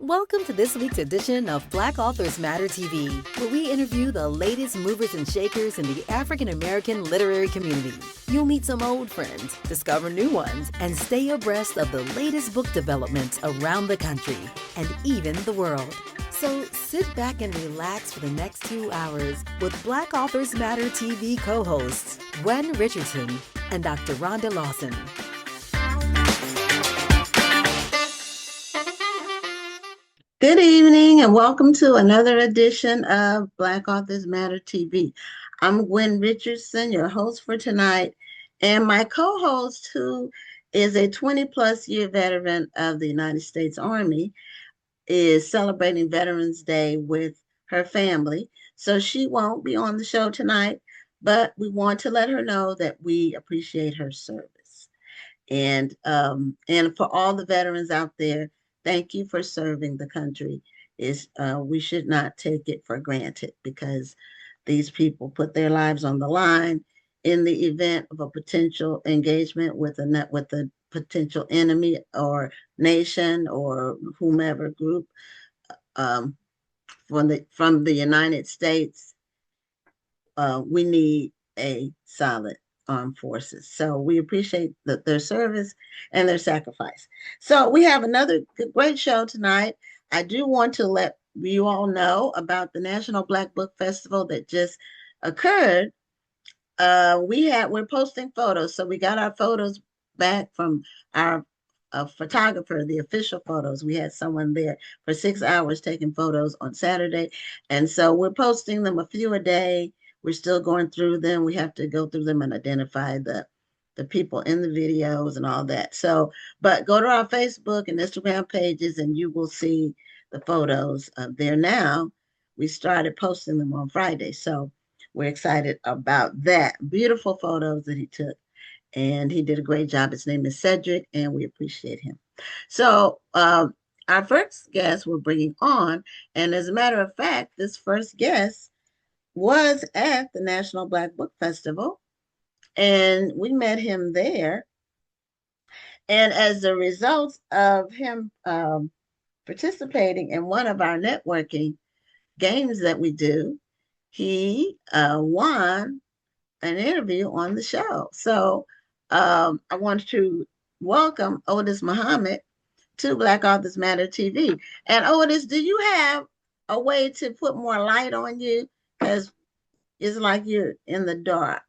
Welcome to this week's edition of Black Authors Matter TV, where we interview the latest movers and shakers in the African American literary community. You'll meet some old friends, discover new ones, and stay abreast of the latest book developments around the country and even the world. So sit back and relax for the next 2 hours with Black Authors Matter TV co-hosts Gwen Richardson and Dr. Rhonda Lawson. Good evening and welcome to another edition of Black Authors Matter TV. I'm Gwen Richardson, your host for tonight, and my co-host, who is a 20-plus year veteran of the United States Army, is celebrating Veterans Day with her family. So she won't be on the show tonight, but we want to let her know that we appreciate her service. And for all the veterans out there, thank you for serving the country. We should not take it for granted because these people put their lives on the line in the event of a potential engagement with a potential enemy or nation or whomever group from the United States. We need a solid armed forces. So we appreciate their service and their sacrifice. So we have another great show tonight. I do want to let you all know about the National Black Book Festival that just occurred. We're posting photos. So we got our photos back from our photographer, the official photos. We had someone there for 6 hours taking photos on Saturday. And so we're posting them a few a day. We're still going through them. We have to go through them and identify the people in the videos and all that. So, but go to our Facebook and Instagram pages and you will see the photos there now. We started posting them on Friday. So we're excited about that. Beautiful photos that he took. And he did a great job. His name is Cedric, and we appreciate him. So our first guest we're bringing on, and as a matter of fact, this first guest was at the National Black Book Festival, and we met him there. And as a result of him participating in one of our networking games that we do, he won an interview on the show. So I want to welcome Odis Muhammad to Black Authors Matter TV. And Odis, do you have a way to put more light on you? Because it's like you're in the dark.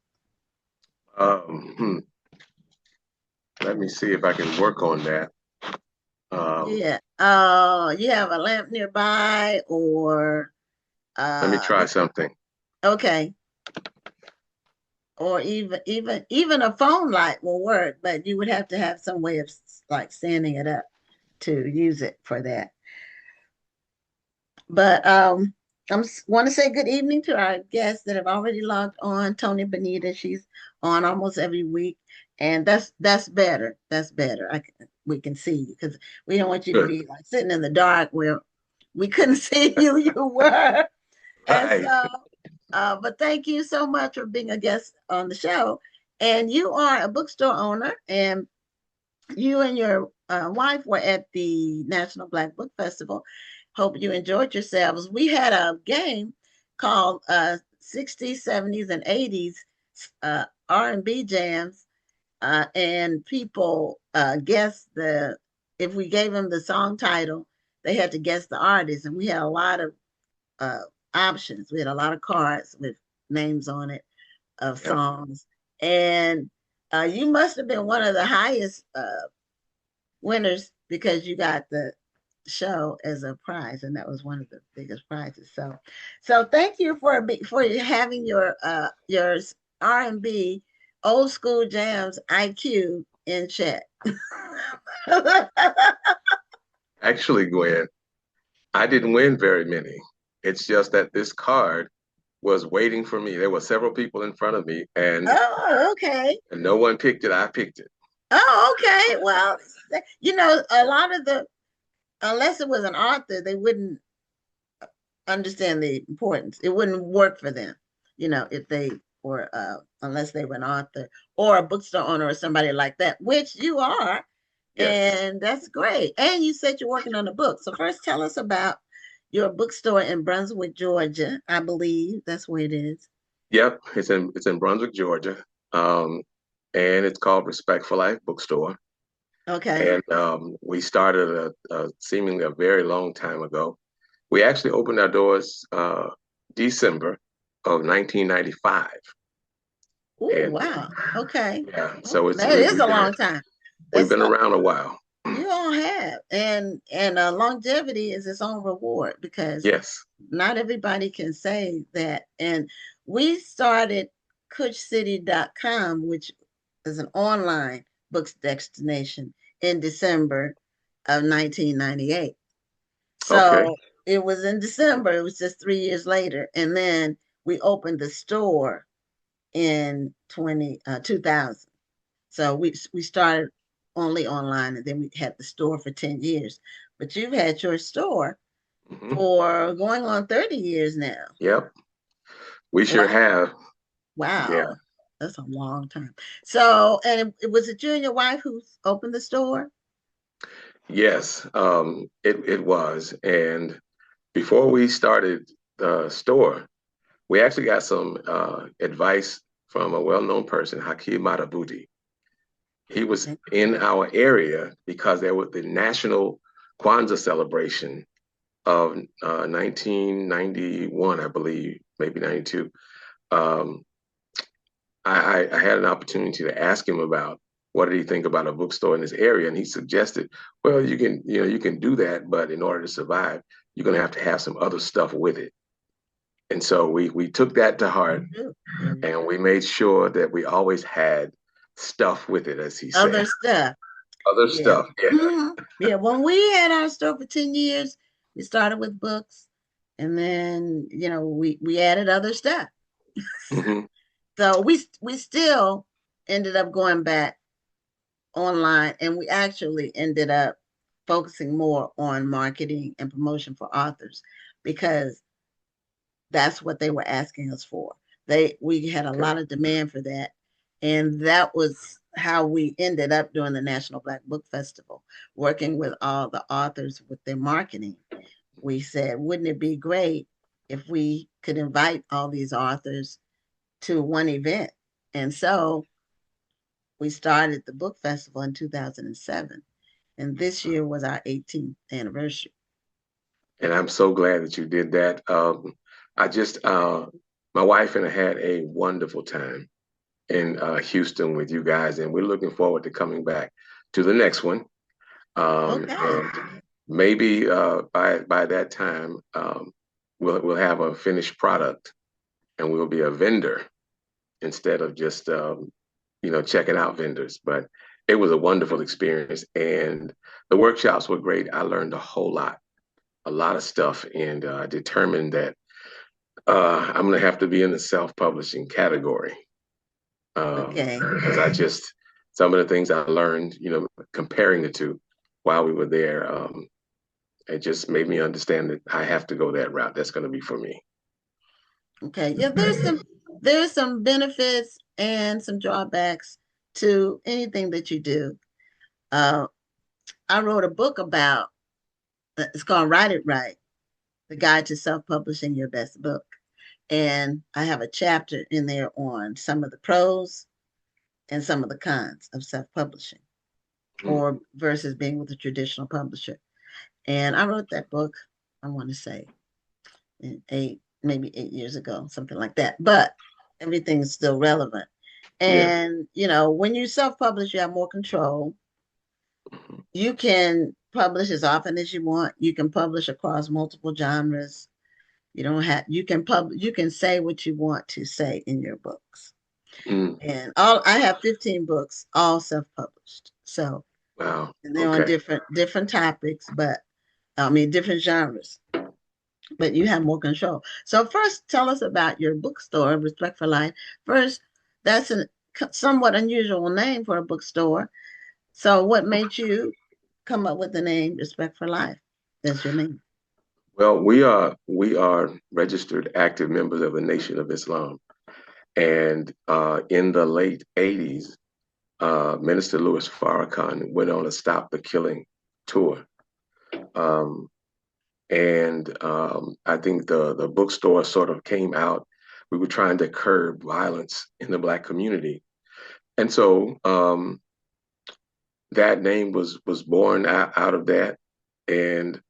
Let me see if I can work on that. Yeah. You have a lamp nearby, or let me try something. Okay. Or even a phone light will work, but you would have to have some way of like standing it up to use it for that. But I want to say good evening to our guests that have already logged on. Tony Benita, she's on almost every week, and that's better. That's better. We can see you because we don't want you to be like sitting in the dark where we couldn't see you. You were, and so. But thank you so much for being a guest on the show. And you are a bookstore owner, and you and your wife were at the National Black Book Festival. Hope you enjoyed yourselves. We had a game called 60s, 70s, and 80s R&B jams, and people guessed if we gave them the song title, they had to guess the artist, and we had a lot of options. We had a lot of cards with names on it of songs, and you must have been one of the highest winners because you got the show as a prize, and that was one of the biggest prizes. So thank you for having your R&B old school jams IQ in check. Actually, Gwen, I didn't win very many. It's just that this card was waiting for me. There were several people in front of me, and okay. And no one picked it. I picked it. Oh, okay. Well, a lot of unless it was an author, they wouldn't understand the importance. It wouldn't work for them, if they were, unless they were an author or a bookstore owner or somebody like that, which you are. Yes. And that's great. And you said you're working on a book. So first tell us about your bookstore in Brunswick, Georgia. I believe that's where it is. Yep. It's in Brunswick, Georgia. Um, and it's called Respect for Life Bookstore. Okay. And we started seemingly a very long time ago. We actually opened our doors December of 1995. Oh, And wow. Okay. yeah, Oh, so that is a long time. we've That's been around a while. you all have. And longevity is its own reward because Yes. not everybody can say that. And we started CushCity.com, which is an online books destination, in December of 1998. Okay. So it was in December, it was just 3 years later. And then we opened the store in 2000. So we started only online and then we had the store for 10 years. But you've had your store Hmm. for going on 30 years now. Yep. We sure Wow. have. Yeah. Wow. That's a long time. So, and it was it you and your wife who opened the store? Yes. It was. And before we started the store, we actually got some advice from a well-known person, Hakeem Matabuti. He was Okay. in our area because there was the National Kwanzaa celebration of 1991, I believe, maybe 92. Um, I had an opportunity to ask him about what did he think about a bookstore in this area, and he suggested, well, you can do that, but in order to survive, you're going to have some other stuff with it. And so we took that to heart, Mhm. and we made sure that we always had stuff with it, as he said, Other stuff. other Yeah. stuff. Yeah. Yeah. When we had our store for 10 years, we started with books and then, we added other stuff. Hmm. So we still ended up going back online and we actually ended up focusing more on marketing and promotion for authors because that's what they were asking us for. We had a Okay. lot of demand for that. And that was how we ended up doing the National Black Book Festival, working with all the authors with their marketing. We said, wouldn't it be great if we could invite all these authors to one event? And so we started the book festival in 2007. And this year was our 18th anniversary. And I'm so glad that you did that. I just, my wife and I had a wonderful time in Houston with you guys, and we're looking forward to coming back to the next one. Okay. And maybe by that time, we'll have a finished product, and we'll be a vendor instead of just checking out vendors. But it was a wonderful experience, and the workshops were great. I learned a lot of stuff, and determined that I'm going to have to be in the self-publishing category Okay. because some of the things I learned, comparing the two while we were there, it just made me understand that I have to go that route. That's going to be for me. Okay. Yeah, there's some benefits and some drawbacks to anything that you do. Uh, I wrote a book about it's called Write It Right, the guide to self-publishing your best book. And I have a chapter in there on some of the pros and some of the cons of self-publishing Mm. or versus being with a traditional publisher. And I wrote that book, I want to say, maybe 8 years ago, something like that. But everything is still relevant. Yeah. And, when you self publish, you have more control. Mhm. You can publish as often as you want. You can publish across multiple genres. You don't have, you can say what you want to say in your books. Mm. And I have 15 books, all self published. So, Wow. and they're on Okay. different topics, but I mean, different genres. But you have more control. So first, tell us about your bookstore, Respect for Life. First, that's a somewhat unusual name for a bookstore. So what made you come up with the name Respect for Life? That's your name. Well, we are registered active members of the Nation of Islam, and in the late '80s, Minister Louis Farrakhan went on a Stop the Killing tour. I think the bookstore sort of came out. We were trying to curb violence in the Black community. And so that name was born out of that. And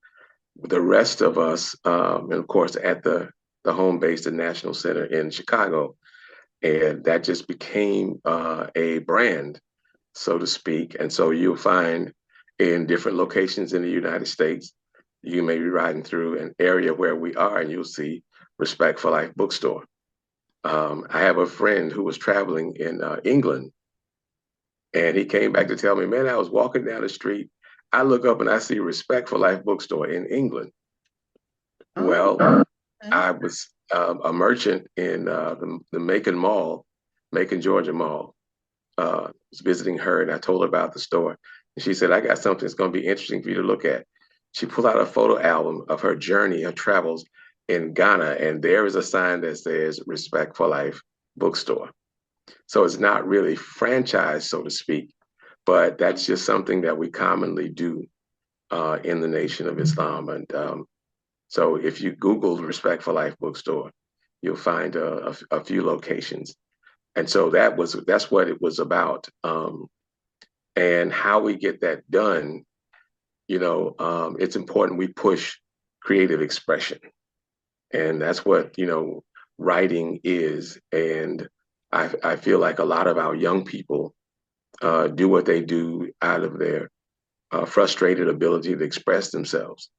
the rest of us, and of course, at the home base, the National Center in Chicago, and that just became a brand, so to speak. And so you'll find in different locations in the United States, you may be riding through an area where we are, and you'll see Respect for Life Bookstore. I have a friend who was traveling in England, and he came back to tell me, man, I was walking down the street. I look up and I see Respect for Life Bookstore in England. Oh, Well, okay. I was a merchant in the Macon, Georgia Mall. Was visiting her, and I told her about the store. And she said, I got something that's going to be interesting for you to look at. She pulled out a photo album of her journey, her travels in Ghana, and there is a sign that says Respect for Life Bookstore. So it's not really franchised, so to speak, but that's just something that we commonly do in the Nation of Islam. And so if you Google Respect for Life Bookstore, you'll find a few locations. And so that's what it was about. And how we get that done, it's important we push creative expression. And that's what, writing is. And I feel like a lot of our young people do what they do out of their frustrated ability to express themselves.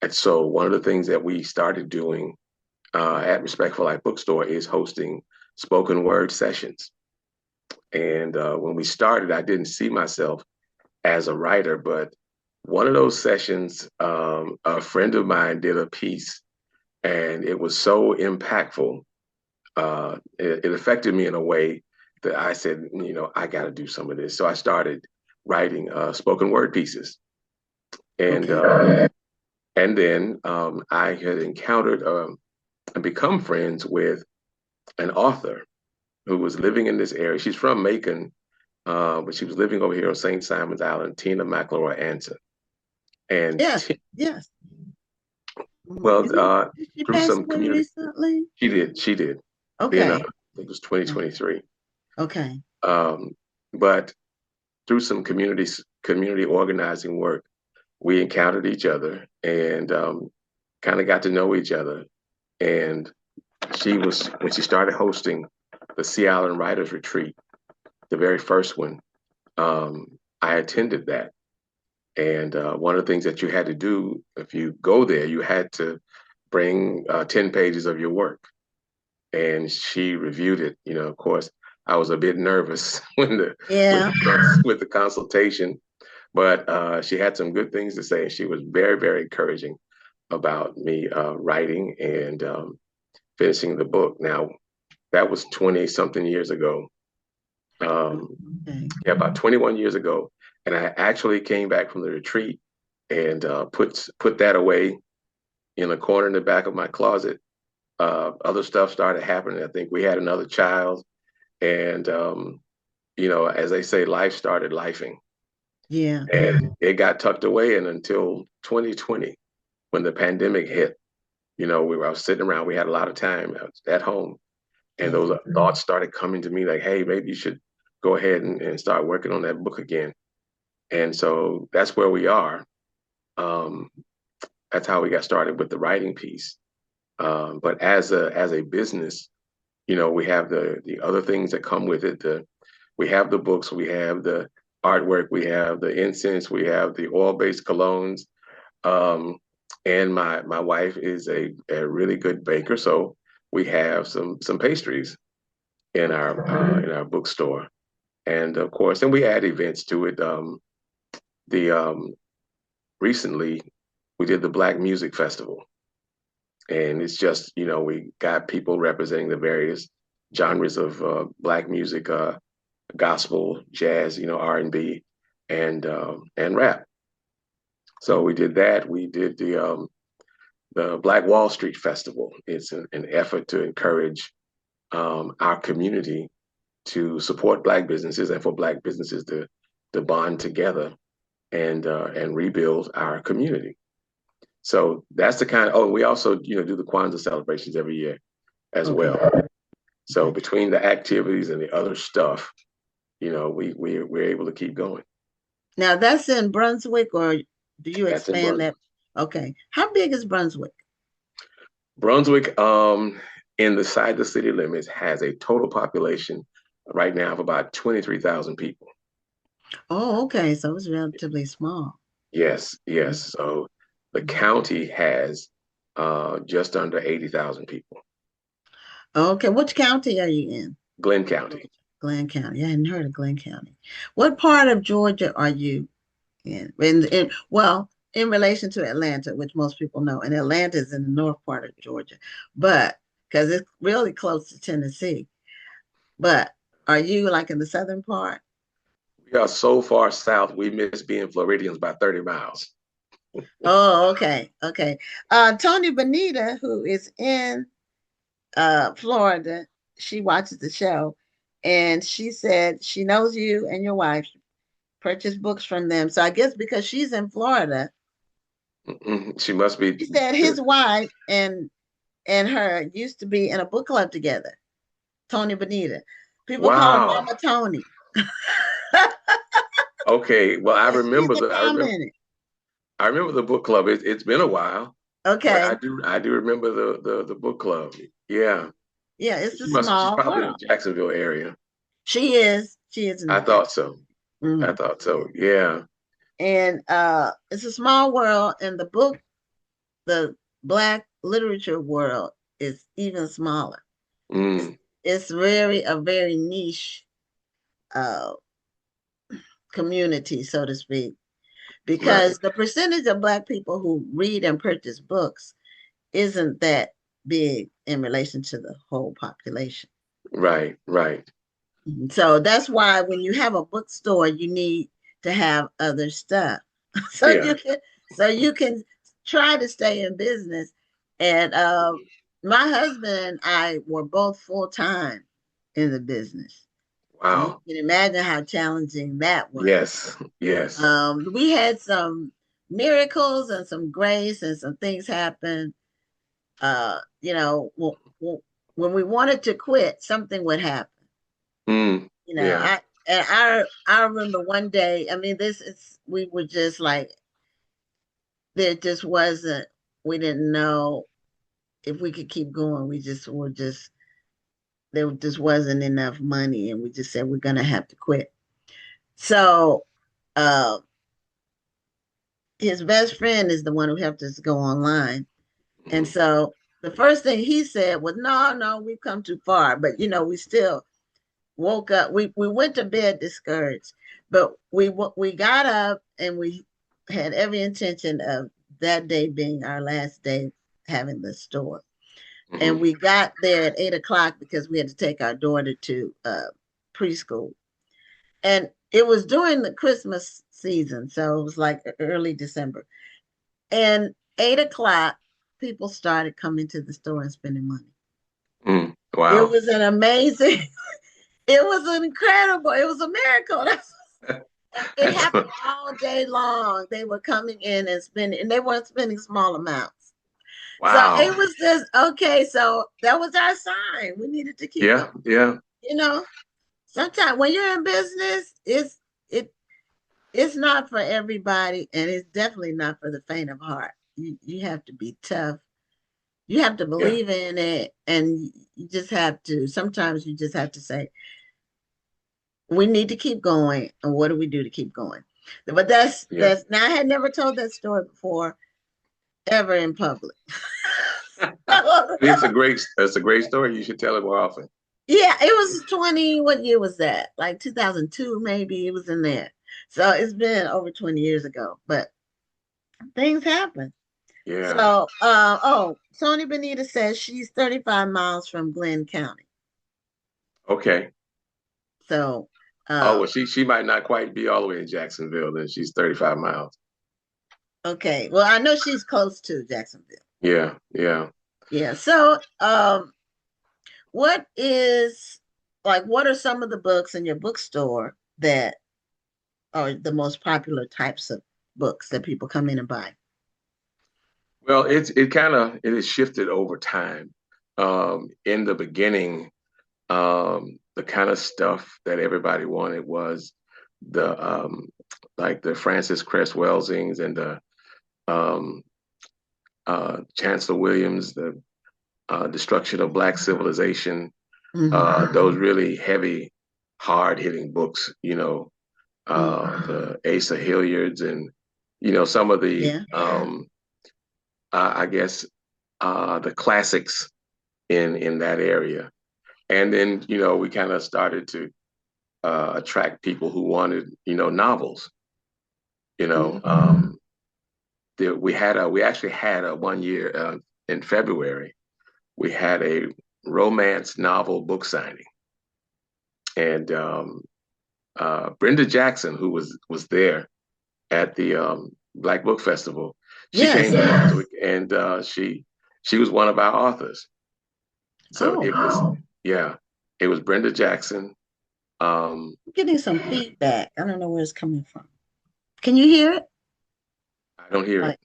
And so one of the things that we started doing at Respect for Life Bookstore is hosting spoken word sessions. And when we started, I didn't see myself as a writer, but one of those sessions, a friend of mine did a piece, and it was so impactful. It affected me in a way that I said, I got to do some of this. So I started writing spoken word pieces. And Okay. and then I had encountered and become friends with an author who was living in this area. She's from Macon, but she was living over here on St. Simon's Island, Tina McElroy Anson. And Yes, yes. well, Did she through pass some away community, recently? she did. I Okay. think it was 2023. Okay. But through some community organizing work, we encountered each other and kind of got to know each other. And when she started hosting the Sea Island Writers Retreat, the very first one, I attended that. And one of the things that you had to do if you go there, you had to bring 10 pages of your work. And she reviewed it. Of course, I was a bit nervous Yeah. with the consultation, but she had some good things to say. She was very, very encouraging about me writing and finishing the book. Now, that was 20 something years ago. Okay. Yeah, about 21 years ago. And I actually came back from the retreat and put that away in a corner in the back of my closet. Other stuff started happening. I think we had another child. And, as they say, life started lifing. Yeah. And it got tucked away. And until 2020, when the pandemic hit, I was sitting around, we had a lot of time at home. And Yeah. those thoughts started coming to me like, hey, maybe you should go ahead and start working on that book again. And so that's where we are. That's how we got started with the writing piece. But as a business, we have the other things that come with it. We have the books, we have the artwork, we have the incense, we have the oil-based colognes. And my wife is a really good baker, so we have some pastries in our bookstore. And of course, and we add events to it. Recently we did the Black Music Festival, and it's just we got people representing the various genres of Black music, gospel, jazz, R&B, and rap. So we did that. We did the Black Wall Street Festival. It's an effort to encourage our community to support Black businesses and for Black businesses to bond together and rebuild our community. So that's the kind of, oh, we also, do the Kwanzaa celebrations every year as well. So between the activities and the other stuff, we're able to keep going. Now that's in Brunswick, or do you That's in expand that? Okay. How big is Brunswick? Brunswick, inside the city limits, has a total population right now of about 23,000 people. Oh, okay. So it's relatively small. Yes, yes. So the county has just under 80,000 people. Okay. Which county are you in? Glenn County. Glenn County. I hadn't heard of Glenn County. What part of Georgia are you in? Well, in relation to Atlanta, which most people know, and Atlanta is in the north part of Georgia, but because it's really close to Tennessee. But are you like in the southern part? We are so far south, we miss being Floridians by 30 miles. Oh, okay. Okay. Tony Benita, who is in Florida, she watches the show, and she said she knows you and your wife purchase books from them. So I guess because she's in Florida, she must be. He said his wife and her used to be in a book club together. Tony Benita. People call her Mama Tony. Okay, well, I remember the book club. It's been a while. Okay, I do remember the book club. Yeah, yeah, it's she's probably world. in the Jacksonville area. She is. I thought so. I thought so. Yeah. And it's a small world, and the Black literature world is even smaller. It's a very niche community, so to speak, because the percentage of Black people who read and purchase books isn't that big in relation to the whole population. Right. So that's why when you have a bookstore, you need to have other stuff. You can try to stay in business. And my husband and I were both full-time in the business. Wow. So you can imagine how challenging that was. Yes. We had some miracles and some grace, and some things happen. When we wanted to quit, something would happen. I remember one day, I mean, we were just like, we didn't know if we could keep going. There just wasn't enough money, and we just said, we're going to have to quit. So, his best friend is the one who helped us go online. And so the first thing he said was, no, we've come too far. But, we still woke up. We went to bed discouraged, but we got up, and we had every intention of that day being our last day having the store. And we got there at 8:00 because we had to take our daughter to preschool. And it was during the Christmas season, so it was like early December. And 8:00, people started coming to the store and spending money. Wow. It was an amazing, it was incredible. It was a miracle. It happened all day long. They were coming in and spending, and they weren't spending small amounts. Wow. So it was just, okay, so that was our sign. We needed to keep going. Yeah. Sometimes when you're in business, it's not for everybody, and it's definitely not for the faint of heart. You have to be tough. You have to believe in it, and sometimes you just have to say, we need to keep going, and what do we do to keep going? But that's now, I had never told that story before, ever in public. It's a great story. You should tell it more often. Yeah, it was what year was that? Like 2002, maybe. It was in there. So it's been over 20 years ago, but things happen. Yeah. So, Tony Benita says she's 35 miles from Glenn County. Okay. So, well, she might not quite be all the way in Jacksonville, then she's 35 miles. Okay. Well, I know she's close to Jacksonville. Yeah. So, what is like, what are some of the books in your bookstore that are the most popular types of books that people come in and buy? Well, it has shifted over time. In the beginning, the kind of stuff that everybody wanted was the like the Francis Cress Welsings and the um, Chancellor Williams, the Destruction of Black Civilization. Those really heavy, hard-hitting books. The Asa Hilliards and some of the Yeah. I guess the classics in that area. And then we kind of started to attract people who wanted novels. You know, we actually had a one year in February. We had a romance novel book signing, and Brenda Jackson, who was there at the Black Book Festival, she Yes. came last week, and she was one of our authors. So it was, yeah, it was Brenda Jackson. I'm getting some feedback. I don't know where it's coming from. Can you hear it? I don't hear Like, it.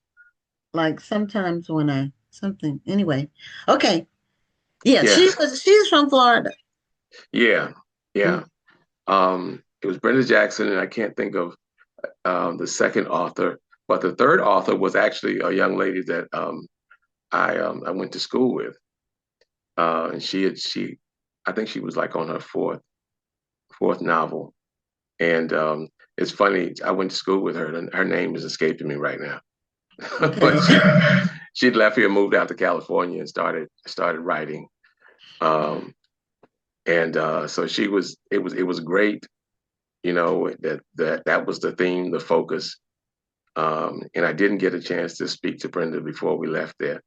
like sometimes when I something. Anyway, okay. Yeah, Yes, she's from Florida. yeah, Mm. yeah. It was Brenda Jackson, and I can't think of the second author, but the third author was actually a young lady that I went to school with, and I think she was like on her fourth novel, and it's funny. I went to school with her, and her name is escaping me right now. Okay. But she'd left here, moved out to California, and started writing. Um, and so it was great, that was the theme, the focus. And I didn't get a chance to speak to Brenda before we left there.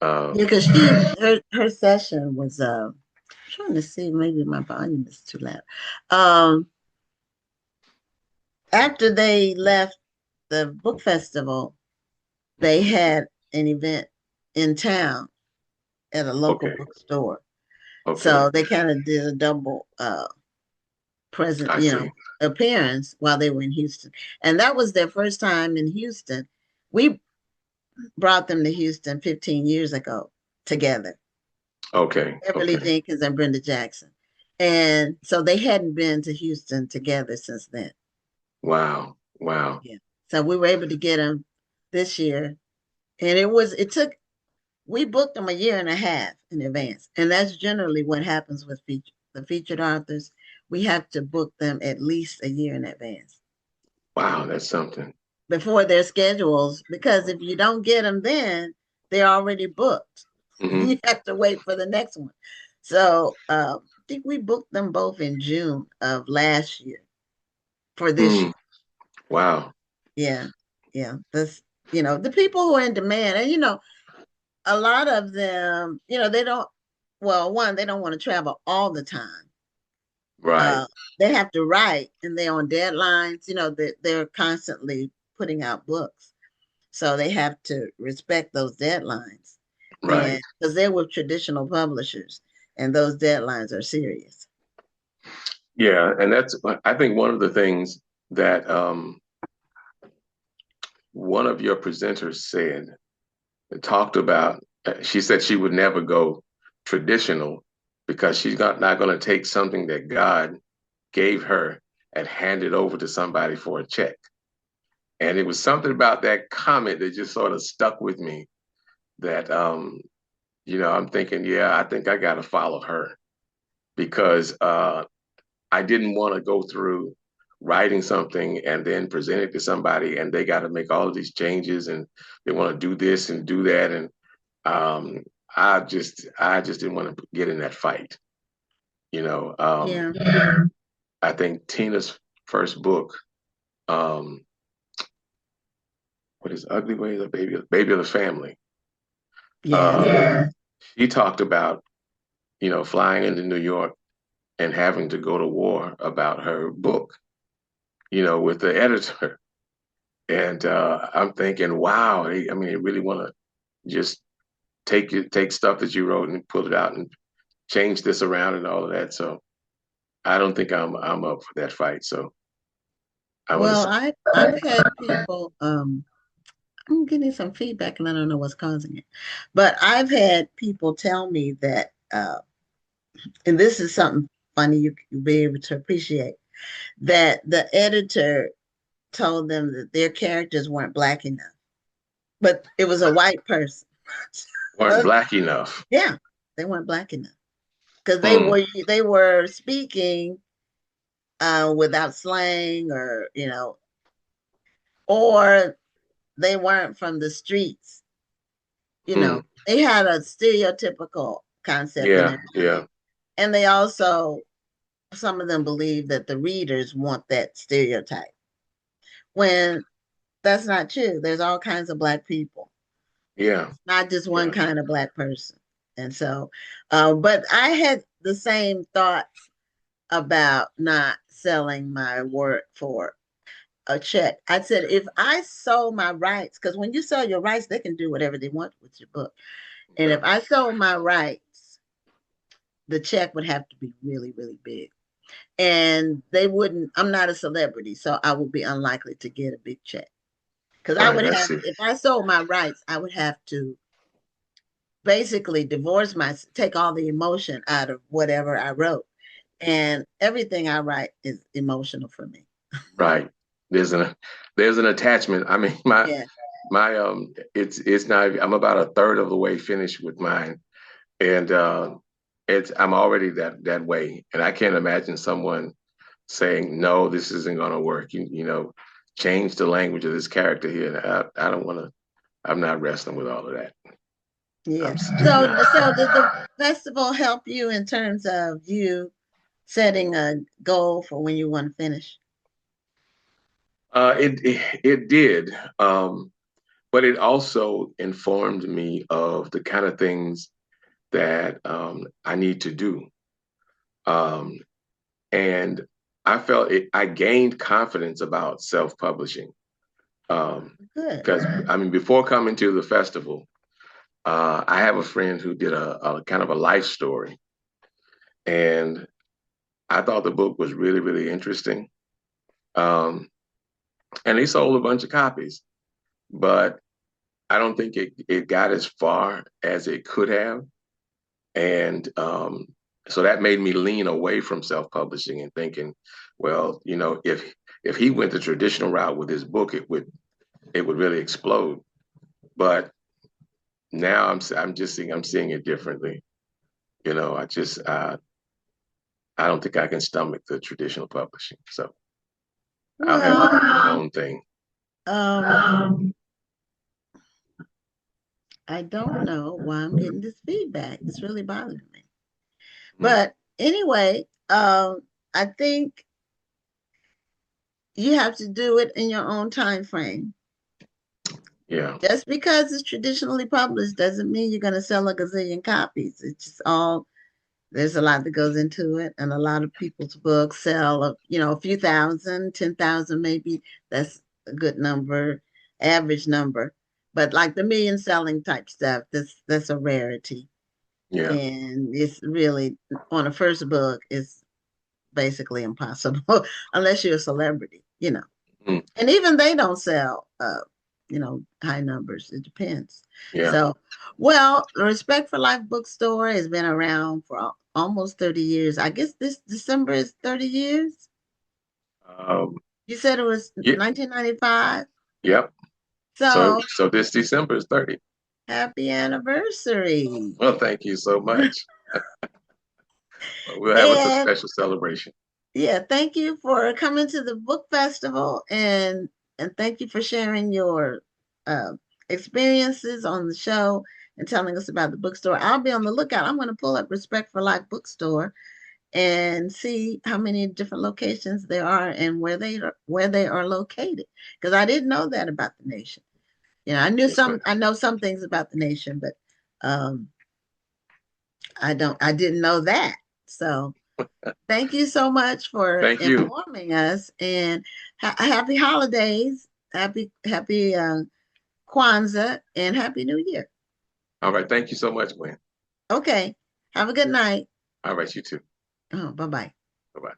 Yeah, Um, because her session was trying to see, maybe my volume is too loud. Um After they left the book festival, they had an event in town at a local okay, bookstore. okay, So they kind of did a double present, I see. appearance while they were in Houston. And that was their first time in Houston. We brought them to Houston 15 years ago together, Okay, Beverly okay. Jenkins and Brenda Jackson. And so they hadn't been to Houston together since then. Wow, wow. Yeah. So we were able to get them this year. And it took, we booked them a year and a half in advance. And that's generally what happens with the featured authors. We have to book them at least a year in advance Wow, that's something. before their schedules, because if you don't get them then, they're already booked. Hmm. You have to wait for the next one. So I think we booked them both in June of last year for this year. Mm, wow. Yeah. Yeah. This, the people who are in demand, and a lot of them, they don't, well, one, they don't want to travel all the time. Right, Uh, they have to write and they're on deadlines, they're constantly putting out books. So they have to respect those deadlines. And right. because they're with traditional publishers and those deadlines are serious. Yeah, and that's I think one of the things that one of your presenters said and talked about. She said she would never go traditional because she's not going to take something that God gave her and hand it over to somebody for a check. And it was something about that comment that just sort of stuck with me that, I'm thinking, yeah, I think I got to follow her because I didn't want to go through writing something and then present it to somebody and they got to make all of these changes and they want to do this and do that. And um, I just didn't want to get in that fight. You know, um, Yeah. I think Tina's first book, um, what is Ugly Ways of Baby of the Family? Yes. Uh, she talked about, flying into New York and having to go to war about her book, with the editor. And I'm thinking, wow, they really want to just take stuff that you wrote and pull it out and change this around and all of that. So, I don't think I'm up for that fight. So I want to Well, say, I've had people I'm getting some feedback and I don't know what's causing it. But I've had people tell me that and this is something funny you'll be able to appreciate, that the editor told them that their characters weren't black enough. But it was a white person. weren't black enough. Yeah, they weren't black enough. Because Mm, they were speaking without slang or they weren't from the streets. mm, They had a stereotypical concept in yeah, their yeah, mind. And they also, some of them believe that the readers want that stereotype when that's not true. There's all kinds of black people, yeah, not just one yeah. kind of black person. And so, but I had the same thoughts about not selling my work for a check. I said, if I sold my rights, because when you sell your rights, they can do whatever they want with your book. And if Yeah. I sold my rights, the check would have to be really, really big. And they wouldn't, I'm not a celebrity, so I would be unlikely to get a big check. Because I Right. would I have, see. if I sold my rights, I would have to basically take all the emotion out of whatever I wrote. And everything I write is emotional for me. Right. There's an there's an attachment. I mean, my Yeah. my it's not. I'm about a third of the way finished with mine, and it's I'm already that way, and I can't imagine someone saying no, this isn't going to work. Change the language of this character here. And I don't want to. I'm not wrestling with all of that. Yeah. I'm just So, not. so did the festival help you in terms of you setting a goal for when you want to finish? It did, but it also informed me of the kind of things that I need to do. Um, and I felt it, I gained confidence about self-publishing. Good. Because I mean, before coming to the festival, I have a friend who did a kind of a life story, and I thought the book was really, really interesting. Um, and he sold a bunch of copies, but I don't think it got as far as it could have. And so that made me lean away from self-publishing and thinking, well, if he went the traditional route with his book, it would really explode. But now I'm seeing it differently. I don't think I can stomach the traditional publishing. So I'll have to do my Well, own thing. um, I don't know why I'm getting this feedback. It's really bothering me. Mm, But anyway, I think you have to do it in your own time frame. yeah, Just because it's traditionally published doesn't mean you're going to sell a gazillion copies. It's just all there's a lot that goes into it, and a lot of people's books sell a few thousand, 10,000 maybe. That's a good number, average number. But like the million selling type stuff, that's a rarity. yeah, And it's really on a first book, it's basically impossible unless you're a celebrity. mm, And even they don't sell high numbers. It depends. yeah. So, well, Respect for Life Bookstore has been around for almost 30 years. I guess this December is 30 years. Um, You said it was yeah, 1995. yep. So So, so this December is 30. happy anniversary. Well, thank you so much. We'll have a And special celebration. yeah, thank you for coming to the book festival and thank you for sharing your uh, experiences on the show and telling us about the bookstore. I'll be on the lookout. I'm going to pull up Respect for Life Bookstore and see how many different locations there are and where they are located because I didn't know that about the nation. Okay. I know some things about the nation, but um, I didn't know that. So thank you so much for Thank you. informing us and happy holidays. Happy Kwanzaa and Happy New Year. All right. Thank you so much, Gwen. Okay. Have a good night. All right, you too. Oh, bye bye. Bye-bye.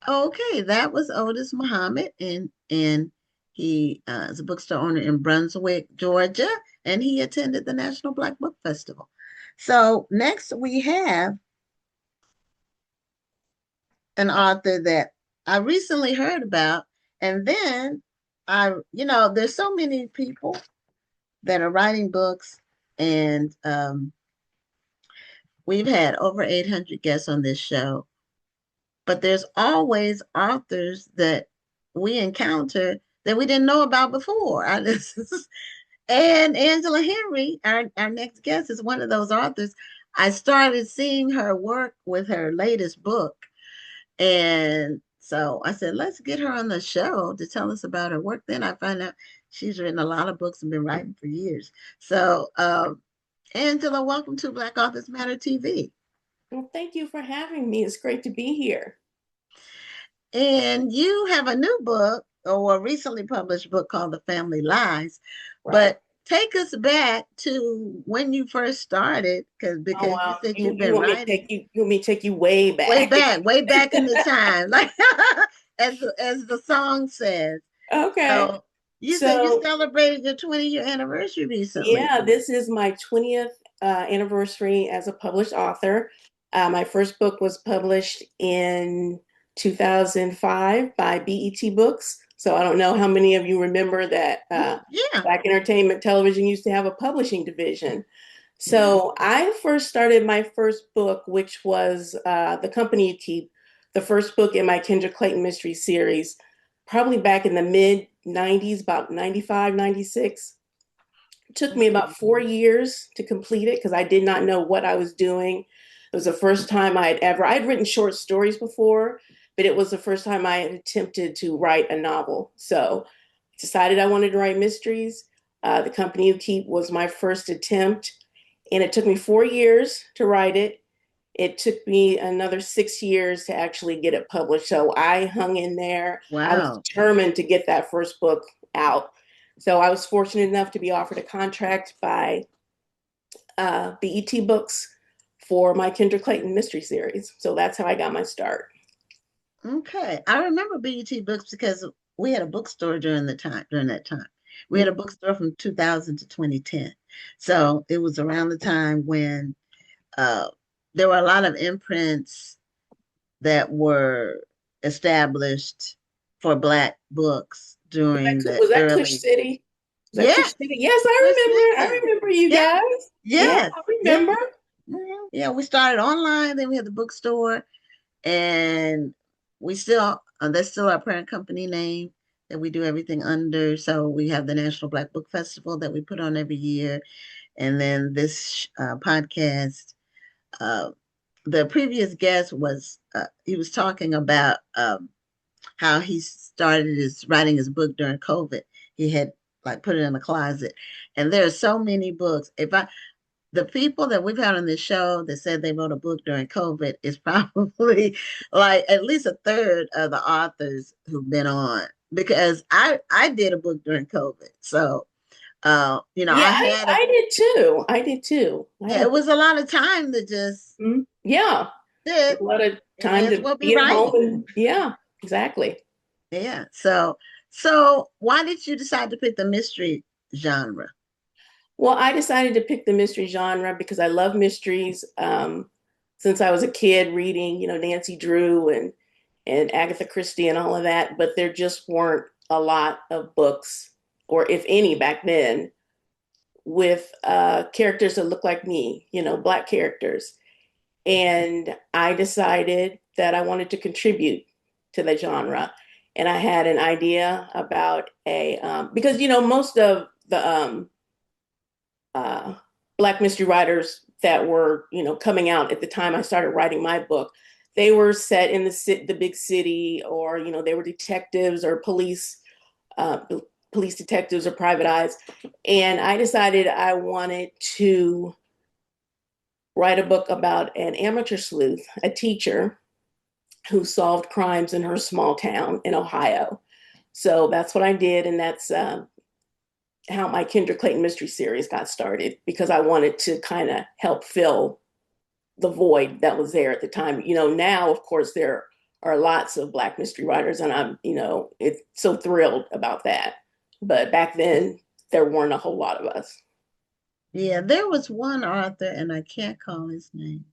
Okay, that was Otis Muhammad, and he is a bookstore owner in Brunswick, Georgia, and he attended the National Black Book Festival. So next we have an author that I recently heard about, and then there's so many people that are writing books, and we've had over 800 guests on this show, but there's always authors that we encounter that we didn't know about before. And Angela Henry, our next guest, is one of those authors. I started seeing her work with her latest book. And so I said, let's get her on the show to tell us about her work. Then I find out she's written a lot of books and been writing for years. So, Angela, welcome to Black Authors Matter TV. Well, thank you for having me. It's great to be here. And you have a new book or a recently published book called The Family Lies. Right. But take us back to when you first started, because wow. you said you've you been want writing. you want me to take you way back. Way back in the time, like as the song says. Okay. So you said you celebrated your 20-year anniversary recently. Yeah, this is my 20th anniversary as a published author. My first book was published in 2005 by BET Books. So I don't know how many of you remember that Black Entertainment Television used to have a publishing division. So I first started my first book, which was The Company You Keep, the first book in my Kendra Clayton mystery series, probably back in the mid 90s, about 95, 96. It took me about 4 years to complete it because I did not know what I was doing. It was the first time I'd written short stories before, but it was the first time I had attempted to write a novel. So I decided I wanted to write mysteries. The Company You Keep was my first attempt, and it took me 4 years to write it. It took me another 6 years to actually get it published. So I hung in there. Wow. I was determined to get that first book out. So I was fortunate enough to be offered a contract by BET Books for my Kendra Clayton mystery series. So that's how I got my start. Okay. I remember BET Books because we had a bookstore during that time. We had a bookstore from 2000 to 2010. So it was around the time when there were a lot of imprints that were established for Black books during was that early... Kush City? Yes. Yes, I remember you guys. Yes. Yeah, I remember. Yeah, we started online, then we had the bookstore, and we still, that's still our parent company name that we do everything under. So we have the National Black Book Festival that we put on every year. And then this podcast, the previous guest was, he was talking about how he started writing his book during COVID. He had like put it in a closet. And there are so many books. The people that we've had on this show that said they wrote a book during COVID is probably like at least a third of the authors who've been on, because I did a book during COVID. So, I did too. It was a lot of time to just a lot of time to be at home. And, exactly. Yeah. So why did you decide to pick the mystery genre? Well, I decided to pick the mystery genre because I love mysteries. Since I was a kid reading, Nancy Drew and Agatha Christie and all of that, but there just weren't a lot of books, or if any back then, with characters that look like me, Black characters. And I decided that I wanted to contribute to the genre. And I had an idea about because, most of the Black mystery writers that were, coming out at the time I started writing my book, they were set in the big city, or, they were detectives or police detectives or private eyes. And I decided I wanted to write a book about an amateur sleuth, a teacher who solved crimes in her small town in Ohio. So that's what I did. And that's how my Kendra Clayton mystery series got started, because I wanted to kind of help fill the void that was there at the time. Now, of course, there are lots of Black mystery writers, and I'm, it's so thrilled about that. But back then, there weren't a whole lot of us. Yeah, there was one author, and I can't call his name.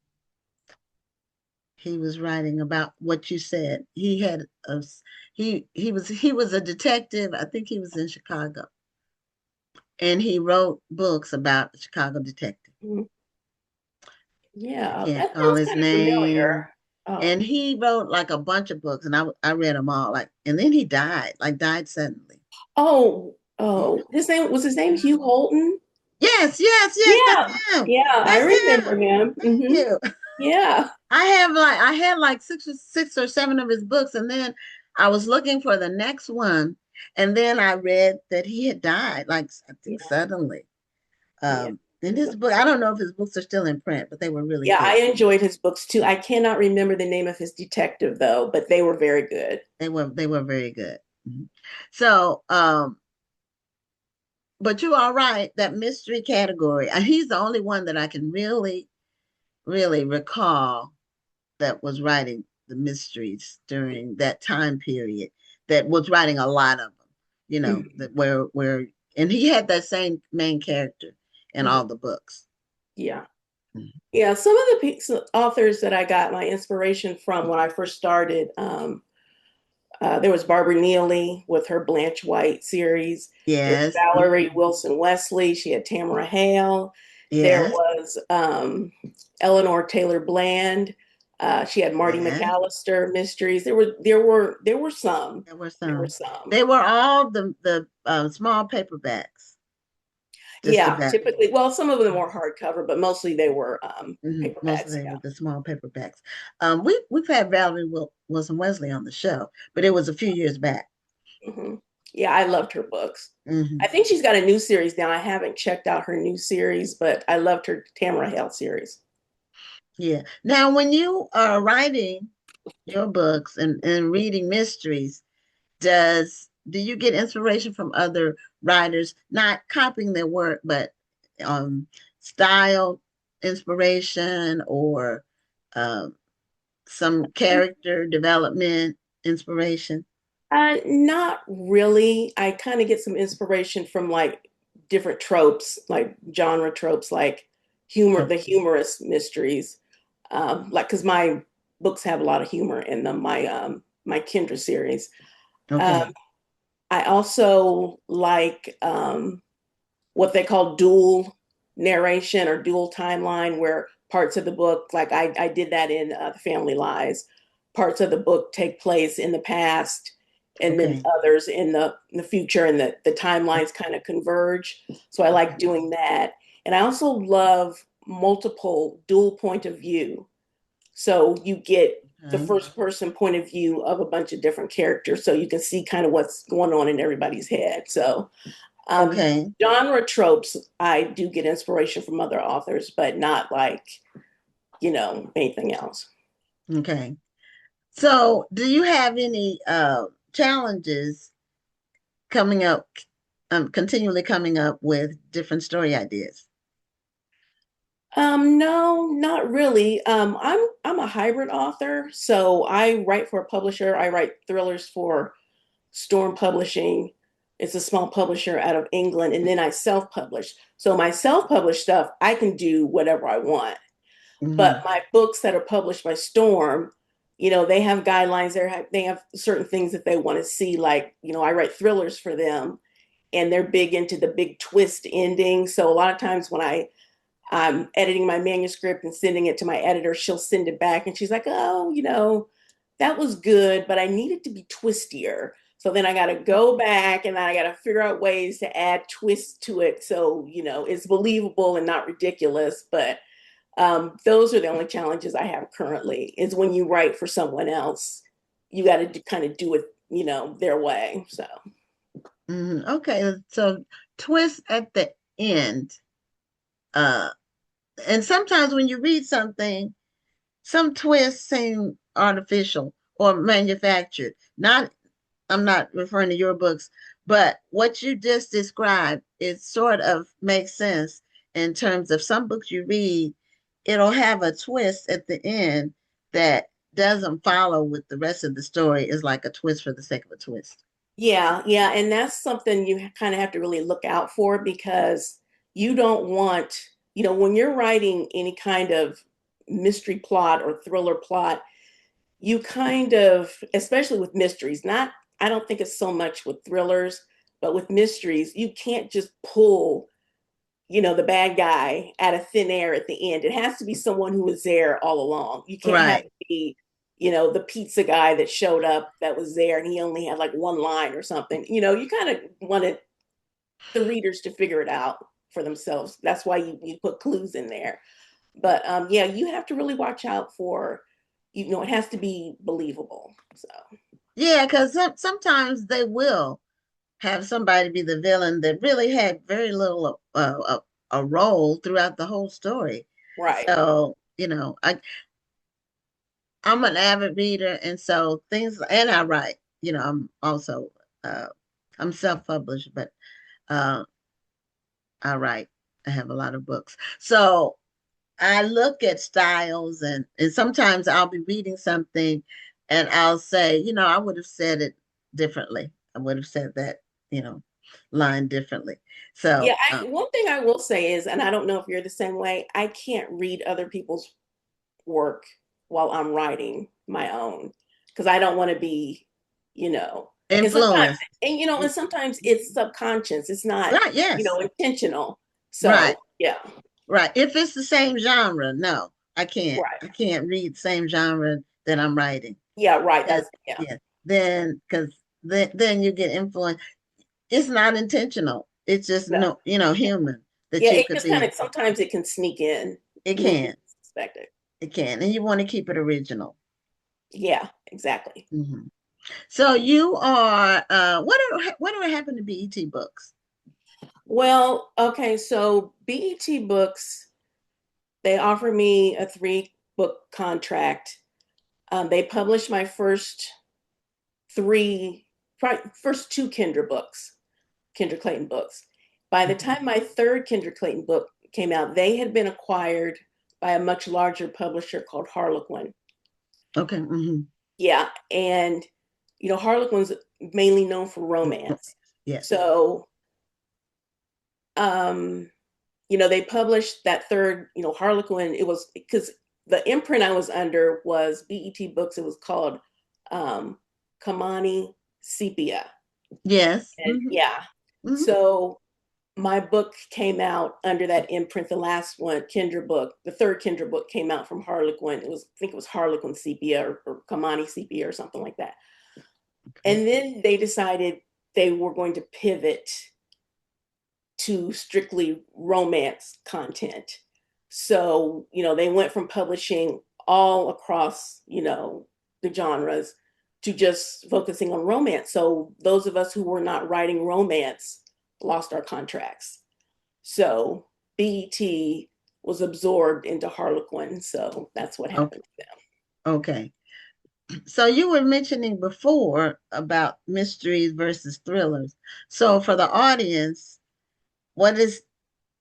He was writing about what you said. He was a detective. I think he was in Chicago, and he wrote books about the Chicago detective. Mhm. I Yeah, can't that call sounds his kind of familiar. name. Oh, And he wrote like a bunch of books, and I read them all. And then he died suddenly. oh, his name Hugh Holton? Yes, yes, yes, that's Yeah, him. yeah, I That's remember him. him. Thank you. Yeah, I had like six or seven of his books, and then I was looking for the next one, and then I read that he had died, like I think yeah, suddenly. yeah. In his book, I don't know if his books are still in print, but they were really Yeah, I good. enjoyed his books too. I cannot remember the name of his detective though, but they were very good. They were very good. Mhm. So, but you are right, that mystery category. He's the only one that I can really, really recall that was writing the mysteries during that time period, that was writing a lot of them, Mhm, that where and he had that same main character in mhm. all the books. Yeah. Mhm. Yeah, some of the authors that I got my inspiration from when I first started, there was Barbara Neely with her Blanche White series. There was Yes. Valerie Wilson Wesley. She had Tamara Hale. There Yes. was Eleanor Taylor Bland. She had Marty Yes. McAllister mysteries. There were some. There were There were some. some. They were all the small paperbacks, just Yeah, about. typically. Well, some of them were hardcover, but mostly they were Most of paperbacks. them Yeah. were the small paperbacks. We've had Valerie Wilson Wesley on the show, but it was a few years back. hmm Yeah, I loved her books. I Hmm. think she's got a new series now. I haven't checked out her new series, but I loved her Tamara Hale series. Yeah. Now, when you are writing your books and reading mysteries, do you get inspiration from other writers, not copying their work, but um, style inspiration, or um, some character development inspiration? Not really. I kind of get some inspiration from like different tropes, like genre tropes, like the Okay. humorous mysteries. Like because my books have a lot of humor in them. My Kendra series. Um, Okay. I also like what they call dual narration or dual timeline, where parts of the book, like I did that in The Family Lies, parts of the book take place in the past and then Okay. others in the future, and the timelines kind of converge. So I like Okay. doing that. And I also love multiple dual point of view. So you get the Okay. first person point of view of a bunch of different characters, so you can see kind of what's going on in everybody's head. So um, Okay. genre tropes, I do get inspiration from other authors, but not like, anything else. Okay. So, do you have any challenges coming up, continually coming up with different story ideas? No, not really. I'm a hybrid author, so I write for a publisher. I write thrillers for Storm Publishing. It's a small publisher out of England, and then I self-publish. So my self-published stuff, I can do whatever I want. But Hmm. my books that are published by Storm, they have guidelines. They have certain things that they want to see. Like, I write thrillers for them, and they're big into the big twist ending. So a lot of times when I'm editing my manuscript and sending it to my editor, she'll send it back, and she's like, "Oh, that was good, but I need it to be twistier." So then I got to go back and I got to figure out ways to add twists to it so it's believable and not ridiculous. But those are the only challenges I have currently. Is when you write for someone else, you got to kind of do it, their way. So Okay. So, twist at the end. Uh, and sometimes when you read something, some twists seem artificial or manufactured. I'm not referring to your books, but what you just described, it sort of makes sense in terms of some books you read, it'll have a twist at the end that doesn't follow with the rest of the story. Is like a twist for the sake of a twist. Yeah, yeah, and that's something you kind of have to really look out for because you don't want, when you're writing any kind of mystery plot or thriller plot, you kind of, especially with mysteries, not, I don't think it's so much with thrillers, but with mysteries, you can't just pull, the bad guy out of thin air at the end. It has to be someone who was there all along. You can't have Right. it be, the pizza guy that showed up that was there and he only had like one line or something. You kind of wanted the readers to figure it out for themselves. That's why you put clues in there. But yeah, you have to really watch out for, it has to be believable. So Yeah, because sometimes they will have somebody be the villain that really had very little a role throughout the whole story. right. So, I'm an avid reader, and so things, and I write. I'm also uh, I'm self-published, but uh, I write. I have a lot of books, so I look at styles, and sometimes I'll be reading something, and I'll say, I would have said it differently. I would have said that, you know, line differently. Yeah, So, one thing I will say is, and I don't know if you're the same way, I can't read other people's work while I'm writing my own because I don't want to be, you know, and sometimes, influence. and sometimes it's subconscious. It's not, Right, yes. intentional. Right. So yeah, Right. If it's the same genre, no, I can't. right. I can't read same genre that I'm writing. Yeah, right. Because, Yeah, yeah, then because then you get influenced. It's not intentional. It's just no, no, human that yeah. you It could just be kind of influenced. sometimes it can sneak in It when you can. least suspect it. It can. And you want to keep it original. Yeah, exactly. Mhm. So you are what happened to BET books? Well, okay, so BET Books, they offered me a 3-book contract. They published my three, first two Kendra Clayton books. By the time my third Kendra Clayton book came out, they had been acquired by a much larger publisher called Harlequin. Okay. Hmm. Yeah, and Harlequin's mainly known for romance. Yes. So, they published that third, Harlequin. It was because the imprint I was under was BET Books. It was called Kamani Sepia. Yes. And Hmm. yeah, Hmm. so my book came out under that imprint. The last one, Kendra book, the third Kendra book came out from Harlequin. I think it was Harlequin Sepia or Kamani Sepia or something like that. Okay. And then they decided they were going to pivot to strictly romance content. So, they went from publishing all across, the genres to just focusing on romance. So those of us who were not writing romance lost our contracts. So BET was absorbed into Harlequin. So that's what Okay. happened to them. Okay. So you were mentioning before about mysteries versus thrillers. So for the audience, what is